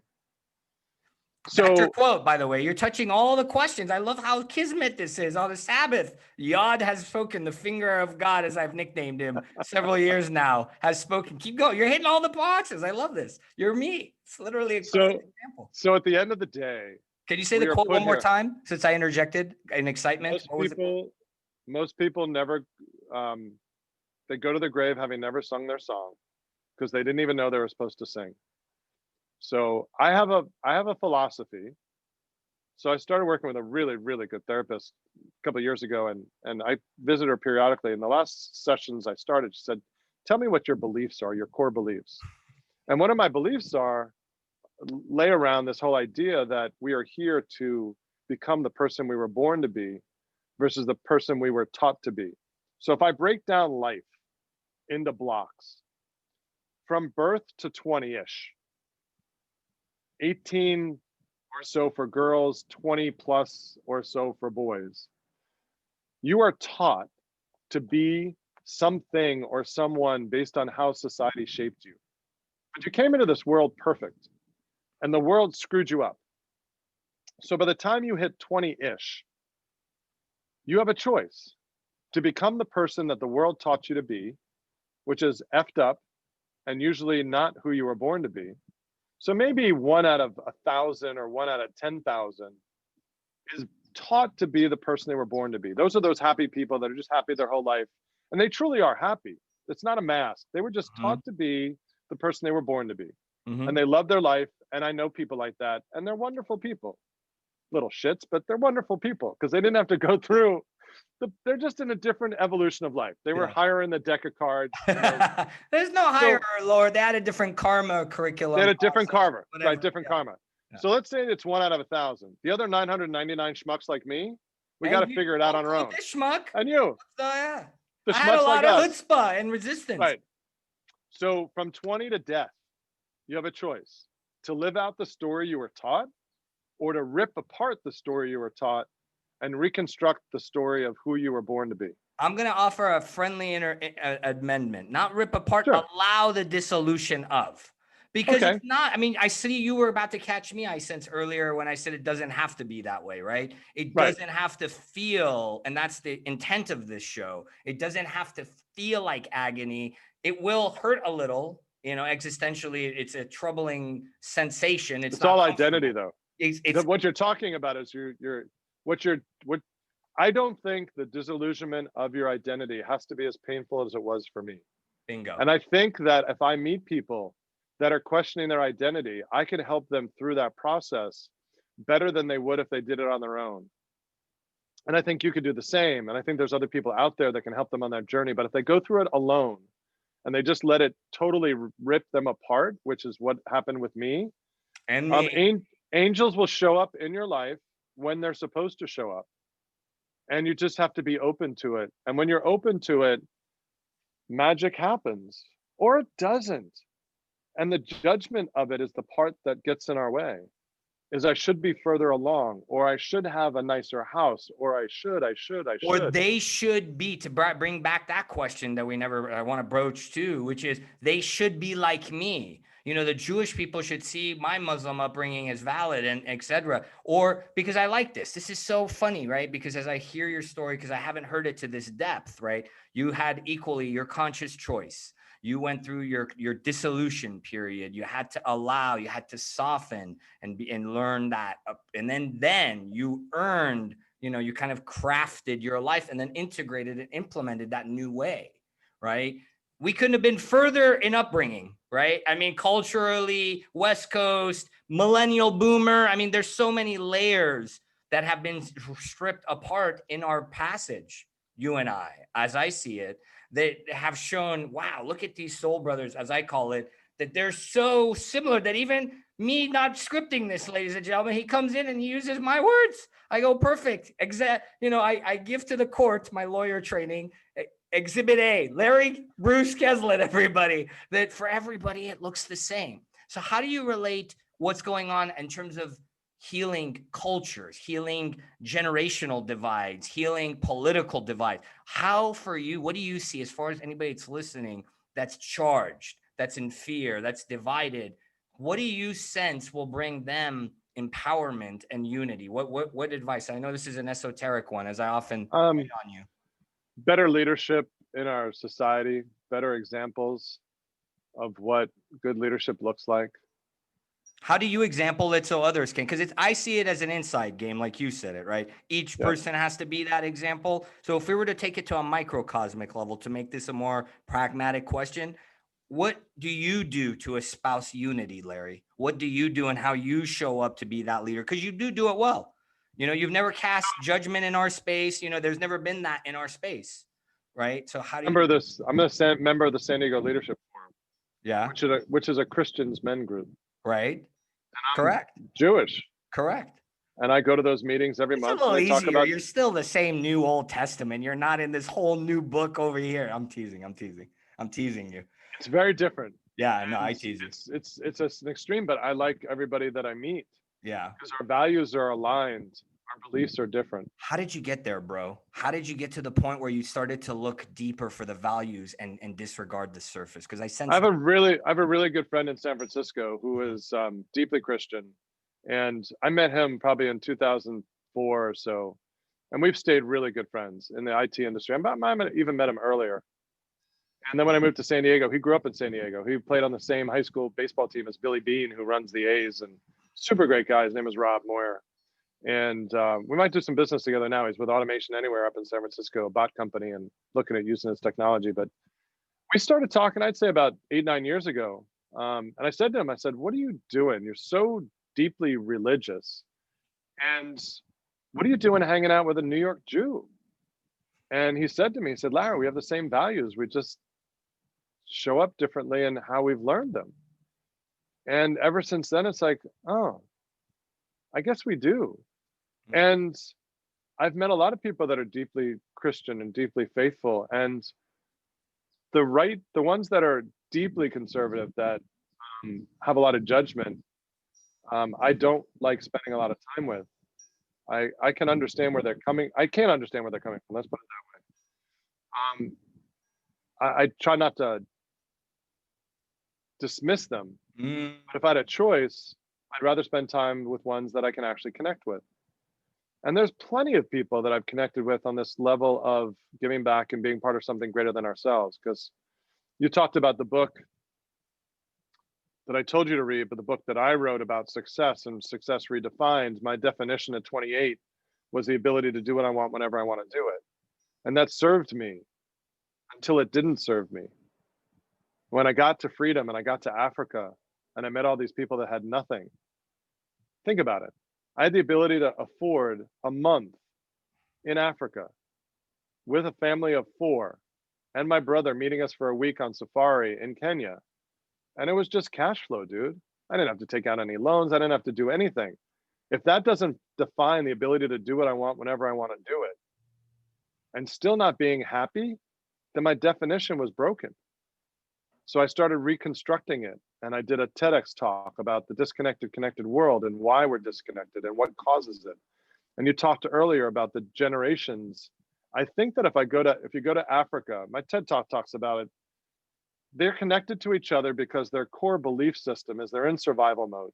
That's her So quote, by the way. You're touching all the questions. I love how kismet this is on the Sabbath. Yod has spoken. The finger of God, as I've nicknamed him several years now, has spoken. Keep going. You're hitting all the boxes. I love this. You're me. It's literally a perfect example. so at the end of the day, Can you say the we are quote put one more here. time since I interjected in excitement? Most people never they go to the grave having never sung their song because they didn't even know they were supposed to sing. So I have a philosophy. So I started working with a really, really good therapist a couple of years ago, and I visit her periodically. In the last sessions I started, she said, "Tell me what your beliefs are, your core beliefs." And one of my beliefs lay around this whole idea that we are here to become the person we were born to be versus the person we were taught to be. So if I break down life into blocks from birth to 20-ish, 18 or so for girls, 20 plus or so for boys, you are taught to be something or someone based on how society shaped you. But you came into this world perfect, and the world screwed you up. So by the time you hit 20-ish, you have a choice to become the person that the world taught you to be, which is effed up and usually not who you were born to be. So maybe 1 out of 1,000 or 1 out of 10,000 is taught to be the person they were born to be. Those are those happy people that are just happy their whole life, and they truly are happy. It's not a mask. They were just taught to be the person they were born to be. And they love their life. And I know people like that, and they're wonderful people. Little shits, but they're wonderful people because they didn't have to go through they're just in a different evolution of life. They were higher in the deck of cards. There's no higher or lower. They had a different karma curriculum. They had a different karma, whatever. right? Different karma. So let's say it's 1 out of 1,000. The other 999 schmucks like me, we got to figure it out on our own. Schmuck. And you. I The had a schmucks lot like of us. chutzpah and resistance. Right. So from 20 to death, you have a choice to live out the story you were taught or to rip apart the story you were taught and reconstruct the story of who you were born to be. I'm going to offer a friendly amendment, not rip apart, Sure. allow the dissolution of. Because Okay. it's not, I mean, I see you were about to catch me, I sense earlier when I said it doesn't have to be that way, right? It Right. doesn't have to feel, and that's the intent of this show. It doesn't have to feel like agony. It will hurt a little, you know, existentially. It's a troubling sensation. It's It's not all identity, comfortable. though. It's What you're talking about is what I don't think the disillusionment of your identity has to be as painful as it was for me. bingo. And I think that if I meet people that are questioning their identity, I can help them through that process better than they would if they did it on their own. And I think you could do the same. And I think there's other people out there that can help them on that journey. But if they go through it alone and they just let it totally rip them apart, which is what happened with me, And me. angels will show up in your life when they're supposed to show up. And you just have to be open to it. And when you're open to it, magic happens or it doesn't. And the judgment of it is the part that gets in our way. Is I should be further along, or I should have a nicer house, or I should. Or they should be, to bring back that question that we never, I want to broach too, which is they should be like me. You know, the Jewish people should see my Muslim upbringing as valid and etc. Or because I like this. This is so funny, right? Because as I hear your story, because I haven't heard it to this depth, right? You had equally your conscious choice. You went through your dissolution period. You had to allow, you had to soften and learn that. And then you earned, you know, you kind of crafted your life and then integrated and implemented that new way, right? We couldn't have been further in upbringing, right? I mean, culturally, West Coast, millennial boomer. I mean, there's so many layers that have been stripped apart in our passage, you and I, as I see it, that have shown, wow, look at these soul brothers, as I call it, that they're so similar that even me not scripting this, ladies and gentlemen, he comes in and he uses my words. I go, perfect. Exact. You know, I give to the court my lawyer training. Exhibit A, Larry Bruce Kesslin, everybody, that for everybody, it looks the same. So how do you relate what's going on in terms of healing cultures, healing generational divides, healing political divides? How for you, what do you see as far as anybody that's listening that's charged, that's in fear, that's divided? What do you sense will bring them empowerment and unity? What advice? I know this is an esoteric one, as I often on you. better leadership in our society, better examples of what good leadership looks like. How do you example it so others can? Because I see it as an inside game, like you said it, right? Each person has to be that example. So if we were to take it to a microcosmic level to make this a more pragmatic question, what do you do to espouse unity, Larry? What do you do and how you show up to be that leader? Because you do it well. You know, you've never cast judgment in our space. You know, there's never been that in our space, right? So how do you? Remember this, I'm a member of the San Diego Leadership Forum, Yeah. which is a Christians men group. Right. Correct. Jewish. Correct. And I go to those meetings every month. It's a little and they talk easier. about, You're still the same new Old Testament. You're not in this whole new book over here. I'm teasing you. it's very different. Yeah, no, I tease you. It's an extreme, but I like everybody that I meet. Yeah. Because our values are aligned. Our beliefs are different. How did you get there, bro? How did you get to the point where you started to look deeper for the values and disregard the surface? Because I sense I have a really good friend in San Francisco who is deeply Christian, and I met him probably in 2004 or so, and we've stayed really good friends in the IT industry. I even met him earlier, and then when I moved to San Diego, he grew up in San Diego. He played on the same high school baseball team as Billy Bean, who runs the A's, and super great guy. His name is Rob Moyer. And we might do some business together now. He's with Automation Anywhere up in San Francisco, a bot company, and looking at using his technology. But we started talking, I'd say about 8-9 years ago. And I said to him, I said, what are you doing? You're so deeply religious. And what are you doing hanging out with a New York Jew? And he said to me, he said, Larry, we have the same values. We just show up differently in how we've learned them. And ever since then, it's like, oh, I guess we do. And I've met a lot of people that are deeply Christian and deeply faithful, and the ones that are deeply conservative, that have a lot of judgment, I don't like spending a lot of time with. I can understand where they're coming. I can't understand where they're coming from. Let's put it that way. I try not to dismiss them, Mm. but if I had a choice, I'd rather spend time with ones that I can actually connect with. And there's plenty of people that I've connected with on this level of giving back and being part of something greater than ourselves. Because you talked about the book that I told you to read, but the book that I wrote about success and success redefined, my definition at 28 was the ability to do what I want whenever I want to do it. And that served me until it didn't serve me. When I got to freedom and I got to Africa and I met all these people that had nothing, think about it. I had the ability to afford a month in Africa with a family of 4 and my brother meeting us for a week on safari in Kenya. And it was just cash flow, dude. I didn't have to take out any loans. I didn't have to do anything. If that doesn't define the ability to do what I want whenever I want to do it and still not being happy, then my definition was broken. So I started reconstructing it. And I did a TEDx talk about the disconnected, connected world and why we're disconnected and what causes it. And you talked earlier about the generations. I think that if you go to Africa, my TED talk talks about it. They're connected to each other because their core belief system is they're in survival mode.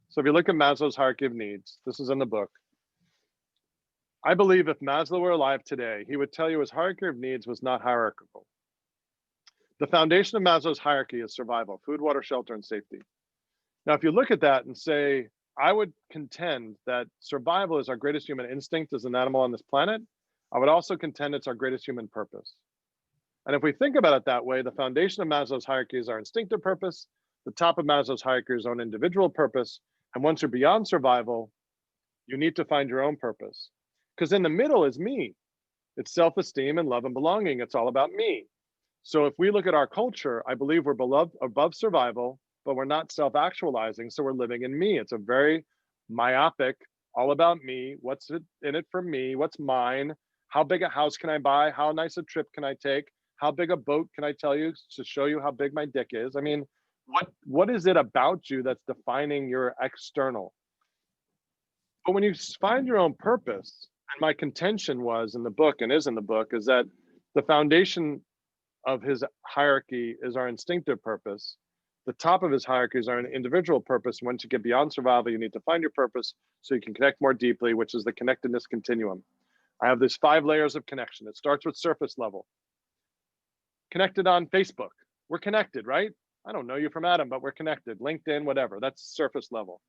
So if you look at Maslow's hierarchy of needs, this is in the book. I believe if Maslow were alive today, he would tell you his hierarchy of needs was not hierarchical. The foundation of Maslow's hierarchy is survival, food, water, shelter, and safety. Now, if you look at that and say, I would contend that survival is our greatest human instinct as an animal on this planet, I would also contend it's our greatest human purpose. And if we think about it that way, the foundation of Maslow's hierarchy is our instinctive purpose. The top of Maslow's hierarchy is our own individual purpose. And once you're beyond survival, you need to find your own purpose. Because in the middle is me. It's self-esteem and love and belonging. It's all about me. So if we look at our culture, I believe we're beloved above survival, but we're not self-actualizing. So we're living in me. It's a very myopic, all about me. What's in it for me? What's mine? How big a house can I buy? How nice a trip can I take? How big a boat can I tell you to show you how big my dick is? I mean, what is it about you that's defining your external? But when you find your own purpose, and my contention was in the book and is in the book, is that the foundation of his hierarchy is our instinctive purpose. The top of his hierarchy is our individual purpose. Once you get beyond survival, you need to find your purpose so you can connect more deeply, which is the connectedness continuum. I have these 5 layers of connection. It starts with surface level. Connected on Facebook. We're connected, right? I don't know you from Adam, but we're connected. LinkedIn, whatever. That's surface level.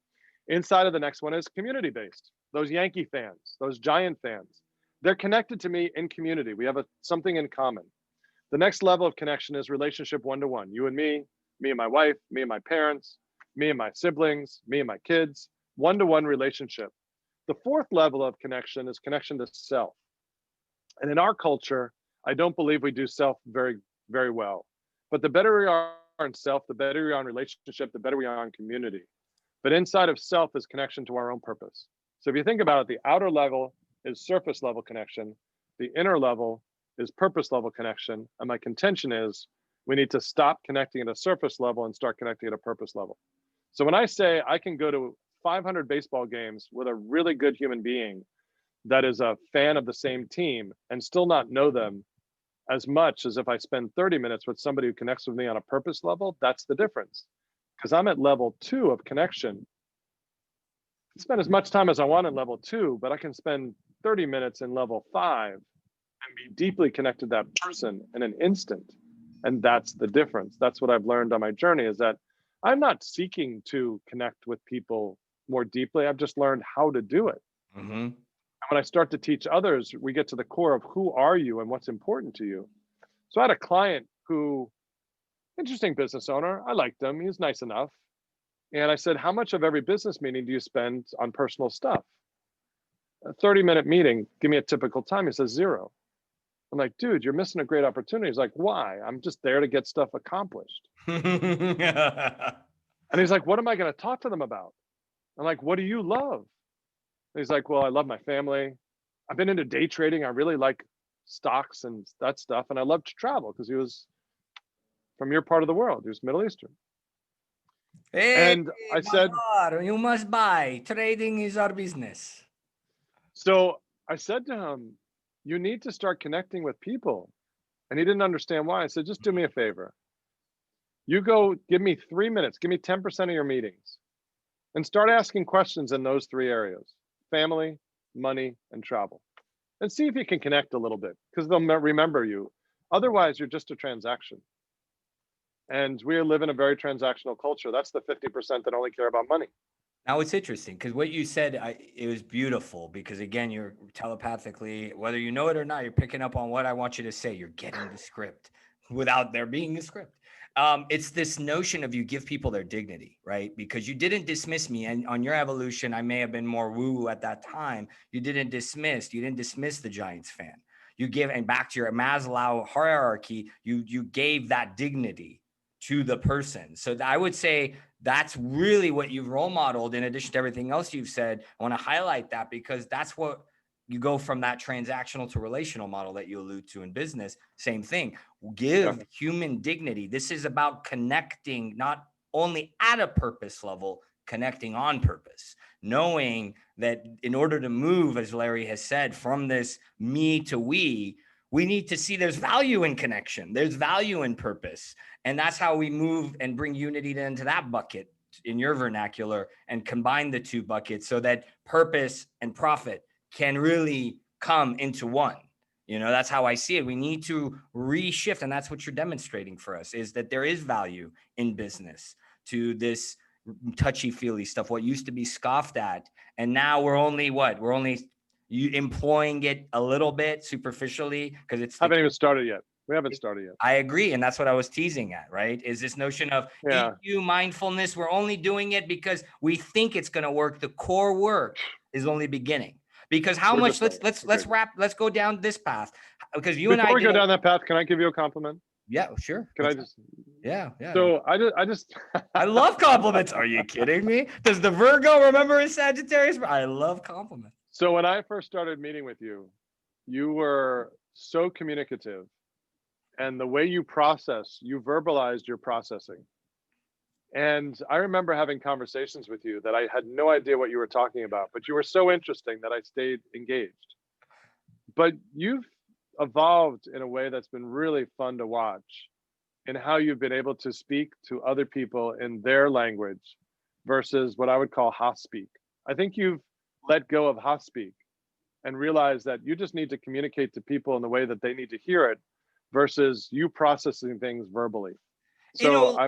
Inside of the next one is community based. Those Yankee fans, those Giant fans, they're connected to me in community. We have something in common. The next level of connection is relationship one-to-one. You and me and my wife, me and my parents, me and my siblings, me and my kids, one-to-one relationship. The 4th level of connection is connection to self. And in our culture, I don't believe we do self very, very well. But the better we are in self, the better we are in relationship, the better we are in community. But inside of self is connection to our own purpose. So if you think about it, the outer level is surface level connection. The inner level is purpose level connection. And my contention is we need to stop connecting at a surface level and start connecting at a purpose level. So when I say I can go to 500 baseball games with a really good human being that is a fan of the same team and still not know them as much as if I spend 30 minutes with somebody who connects with me on a purpose level, that's the difference. Because I'm at level 2 of connection. I can spend as much time as I want in level 2, but I can spend 30 minutes in level 5 and be deeply connected to that person in an instant. And that's the difference. That's what I've learned on my journey, is that I'm not seeking to connect with people more deeply. I've just learned how to do it. Mm-hmm. And when I start to teach others, we get to the core of who are you and what's important to you. So I had a client who, interesting business owner, I liked him, he was nice enough. And I said, how much of every business meeting do you spend on personal stuff? A 30-minute meeting, give me a typical time. He says 0. I'm like, dude, you're missing a great opportunity. He's like, why? I'm just there to get stuff accomplished. And he's like, what am I going to talk to them about? I'm like, what do you love? And he's like, well, I love my family. I've been into day trading. I really like stocks and that stuff. And I love to travel, because he was from your part of the world. He was Middle Eastern. Hey, And I said, Bazar, you must buy. Trading is our business. so I said to him, you need to start connecting with people. And he didn't understand why. I said, just do me a favor. You go give me 3 minutes, give me 10% of your meetings and start asking questions in those three areas: family, money, and travel. And see if you can connect a little bit because they'll remember you. Otherwise, you're just a transaction. And we live in a very transactional culture. That's the 50% that only care about money. Now it's interesting because what you said, it was beautiful because again, you're telepathically, whether you know it or not, you're picking up on what I want you to say. You're getting the script without there being a script. It's this notion of you give people their dignity, right? Because you didn't dismiss me, and on your evolution, I may have been more woo at that time. You didn't dismiss the Giants fan. You give, and back to your Maslow hierarchy, you gave that dignity to the person. So I would say that's really what you've role modeled in addition to everything else you've said. I want to highlight that because that's what you go from that transactional to relational model that you allude to in business. Same thing. Give human dignity. This is about connecting, not only at a purpose level, connecting on purpose, knowing that in order to move, as Larry has said, from this me to we need to see there's value in connection. There's value in purpose. And that's how we move and bring unity into that bucket in your vernacular and combine the two buckets so that purpose and profit can really come into one. You know, that's how I see it. We need to reshift. And that's what you're demonstrating for us is that there is value in business to this touchy-feely stuff, what used to be scoffed at. And now we're only you employing it a little bit superficially because it's Haven't even started yet. We haven't started yet. I agree. And that's what I was teasing at, right? Is this notion of EQ mindfulness. We're only doing it because we think it's going to work. The core work is only beginning. Because how much, let's go down this path. Because Before we go down that path, can I give you a compliment? Yeah, sure. Can I just? Yeah. So I just. I love compliments. Are you kidding me? Does the Virgo remember his Sagittarius? I love compliments. So when I first started meeting with you, you were so communicative. And the way you process, you verbalized your processing. And I remember having conversations with you that I had no idea what you were talking about, but you were so interesting that I stayed engaged. But you've evolved in a way that's been really fun to watch in how you've been able to speak to other people in their language versus what I would call Hass speak. I think you've let go of Hass speak and realized that you just need to communicate to people in the way that they need to hear it versus you processing things verbally. So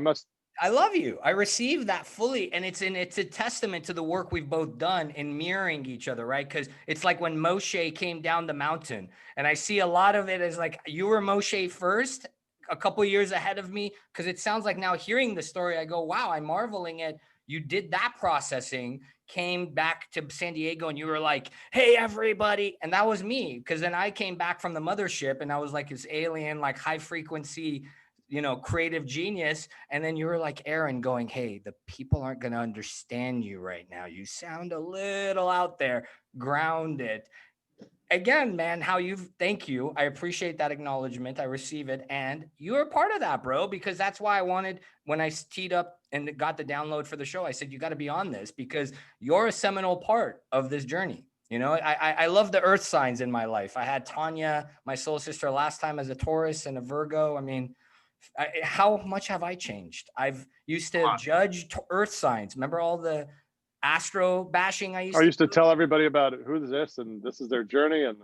I love you. I receive that fully. And it's a testament to the work we've both done in mirroring each other, right? Because it's like when Moshe came down the mountain, and I see a lot of it as like you were Moshe first, a couple years ahead of me. Because it sounds like now hearing the story, I go, wow, I'm marveling at you did that processing, came back to San Diego, and you were like, hey, everybody. And that was me. Because then I came back from the mothership and I was like this alien, like high frequency, creative genius. And then you were like Aaron going, hey, the people aren't going to understand you right now. You sound a little out there, grounded. Again, man, thank you. I appreciate that acknowledgement. I receive it. And you're a part of that, bro, because that's why I wanted, when I teed up and got the download for the show, I said, you got to be on this because you're a seminal part of this journey. I love the earth signs in my life. I had Tanya, my soul sister, last time as a Taurus and a Virgo. I mean, how much have I changed? I've used to judge earth signs. Remember all the astro bashing I used to tell everybody about who's this and this is their journey and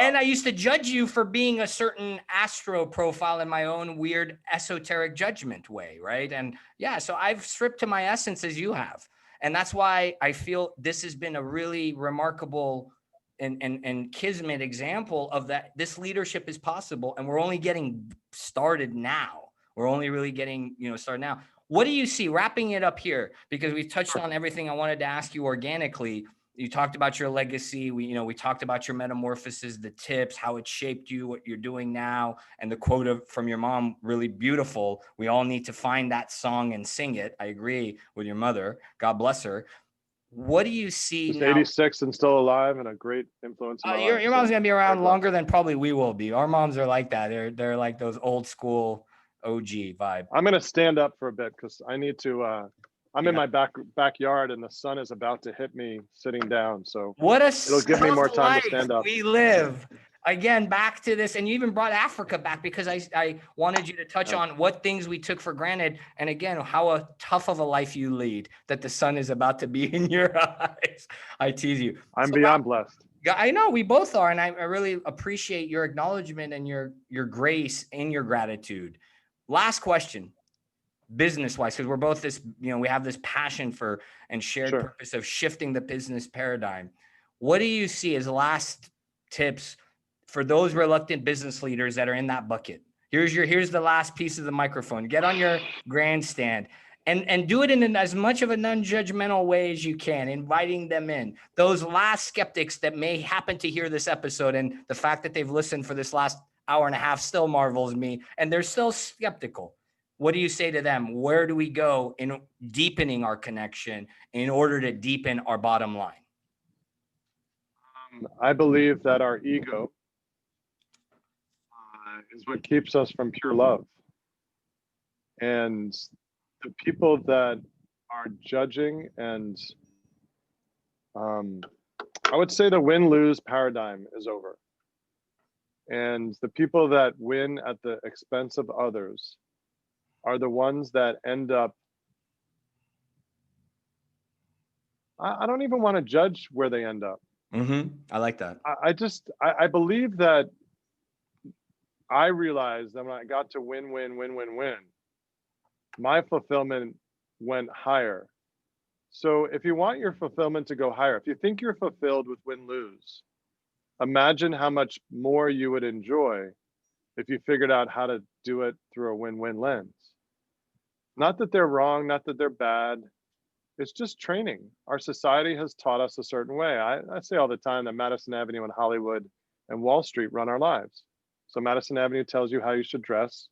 and I used to judge you for being a certain astro profile in my own weird esoteric judgment way, right? And yeah, so I've stripped to my essence as you have. And that's why I feel this has been a really remarkable and kismet example of that. This leadership is possible, and we're only getting started now. We're only really getting, started now. What do you see, wrapping it up here, because we've touched on everything I wanted to ask you organically. You talked about your legacy. We talked about your metamorphosis, the tips, how it shaped you, what you're doing now, and the quote from your mom, really beautiful. We all need to find that song and sing it. I agree with your mother. God bless her. What do you see She's now? 86 and still alive and a great influence in my life. Your mom's going to be around longer than probably we will be. Our moms are like that. They're like those old school OG vibe. I'm going to stand up for a bit because I need to I'm in my backyard and the sun is about to hit me sitting down. So What a it'll give me more time to life stand up. we live. Again, back to this, and you even brought Africa back because I wanted you to touch on what things we took for granted, and again, how a tough of a life you lead that the sun is about to be in your eyes. I tease you. I'm beyond blessed. I know we both are, and I really appreciate your acknowledgement and your grace and your gratitude. Last question, business-wise, because we're both this, we have this passion for and shared purpose of shifting the business paradigm. What do you see as last tips for those reluctant business leaders that are in that bucket? Here's the last piece of the microphone. Get on your grandstand and do it in as much of a non-judgmental way as you can, inviting them in. Those last skeptics that may happen to hear this episode, and the fact that they've listened for this last hour and a half still marvels me, and they're still skeptical. What do you say to them? Where do we go in deepening our connection in order to deepen our bottom line? I believe that our ego is what keeps us from pure love. And the people that are judging and I would say the win-lose paradigm is over. And the people that win at the expense of others are the ones that end up, I don't even want to judge where they end up. I like that. I believe that I realized that when I got to win, my fulfillment went higher. So if you want your fulfillment to go higher, if you think you're fulfilled with win-lose, imagine how much more you would enjoy if you figured out how to do it through a win-win lens. Not that they're wrong, not that they're bad. It's just training. Our society has taught us a certain way. I say all the time that Madison Avenue and Hollywood and Wall Street run our lives. So Madison Avenue tells you how you should dress.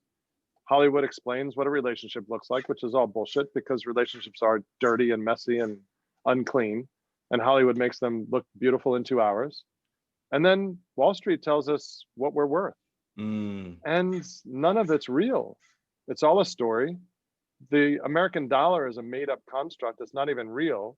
Hollywood explains what a relationship looks like, which is all bullshit because relationships are dirty and messy and unclean. And Hollywood makes them look beautiful in 2 hours. And then Wall Street tells us what we're worth. And none of it's real. It's all a story. The American dollar is a made-up construct that's not even real.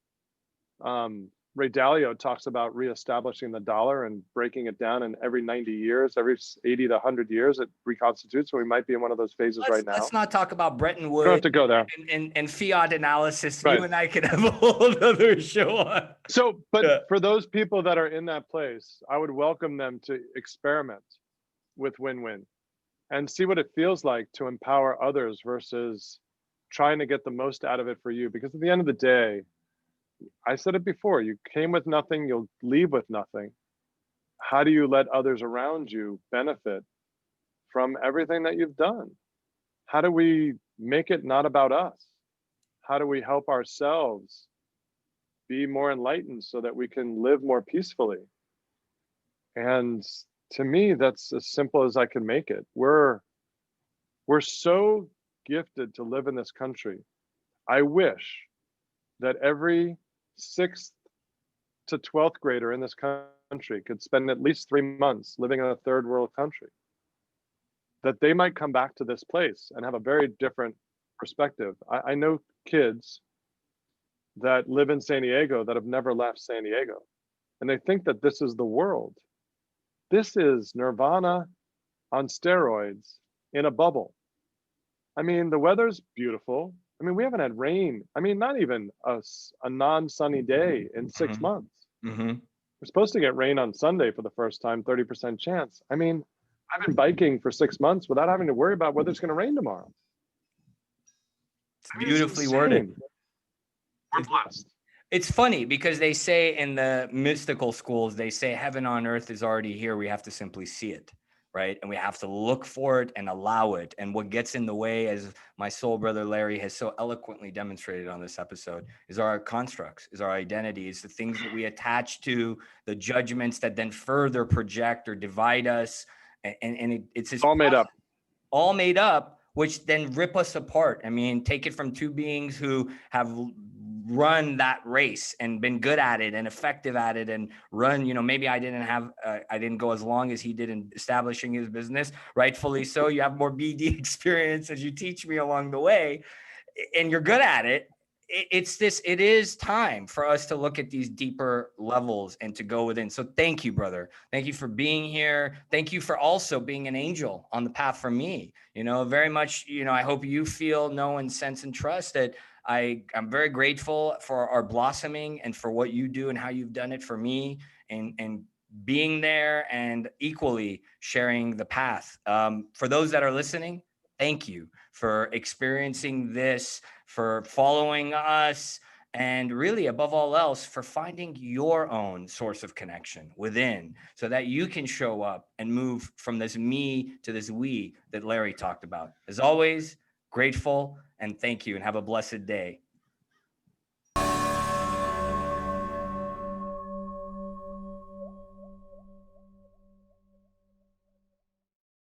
Ray Dalio talks about reestablishing the dollar and breaking it down, and every 90 years, every 80 to 100 years, it reconstitutes. So we might be in one of those phases right now. Let's not talk about Bretton Woods. We don't have to go there. And fiat analysis. Right. You and I could have a whole other show on. So, but for those people that are in that place, I would welcome them to experiment with win-win and see what it feels like to empower others versus trying to get the most out of it for you. Because at the end of the day, I said it before, you came with nothing, you'll leave with nothing. How do you let others around you benefit from everything that you've done? How do we make it not about us? How do we help ourselves be more enlightened so that we can live more peacefully? And to me, that's as simple as I can make it. We're so gifted to live in this country. I wish that every 6th to 12th grader in this country could spend at least 3 months living in a third world country, that they might come back to this place and have a very different perspective. I know kids that live in San Diego that have never left San Diego, and they think that this is the world. This is nirvana on steroids in a bubble. I mean, the weather's beautiful. I mean, we haven't had rain. I mean, not even a non-sunny day in 6 months. We're supposed to get rain on Sunday for the first time, 30% chance. I mean, I've been biking for 6 months without having to worry about whether it's going to rain tomorrow. It's beautifully worded. We're blessed. It's funny because they say in the mystical schools, they say heaven on earth is already here. We have to simply see it. Right. And we have to look for it and allow it. And what gets in the way, as my soul brother Larry has so eloquently demonstrated on this episode, is our constructs, is our identities, the things that we attach to, the judgments that then further project or divide us. And it's all made up. All made up, which then rip us apart. I mean, take it from two beings who have run that race and been good at it and effective at it and run, maybe I didn't go as long as he did in establishing his business, rightfully so. You have more BD experience as you teach me along the way, and you're good at it. it is time for us to look at these deeper levels and to go within. So thank you, brother. Thank you for being here. Thank you for also being an angel on the path for me. Very much, I hope you feel, know, and sense and trust that I'm very grateful for our blossoming and for what you do and how you've done it for me, and being there and equally sharing the path. For those that are listening, thank you for experiencing this, for following us, and really, above all else, for finding your own source of connection within so that you can show up and move from this me to this we that Larry talked about. As always, grateful and thank you, and have a blessed day.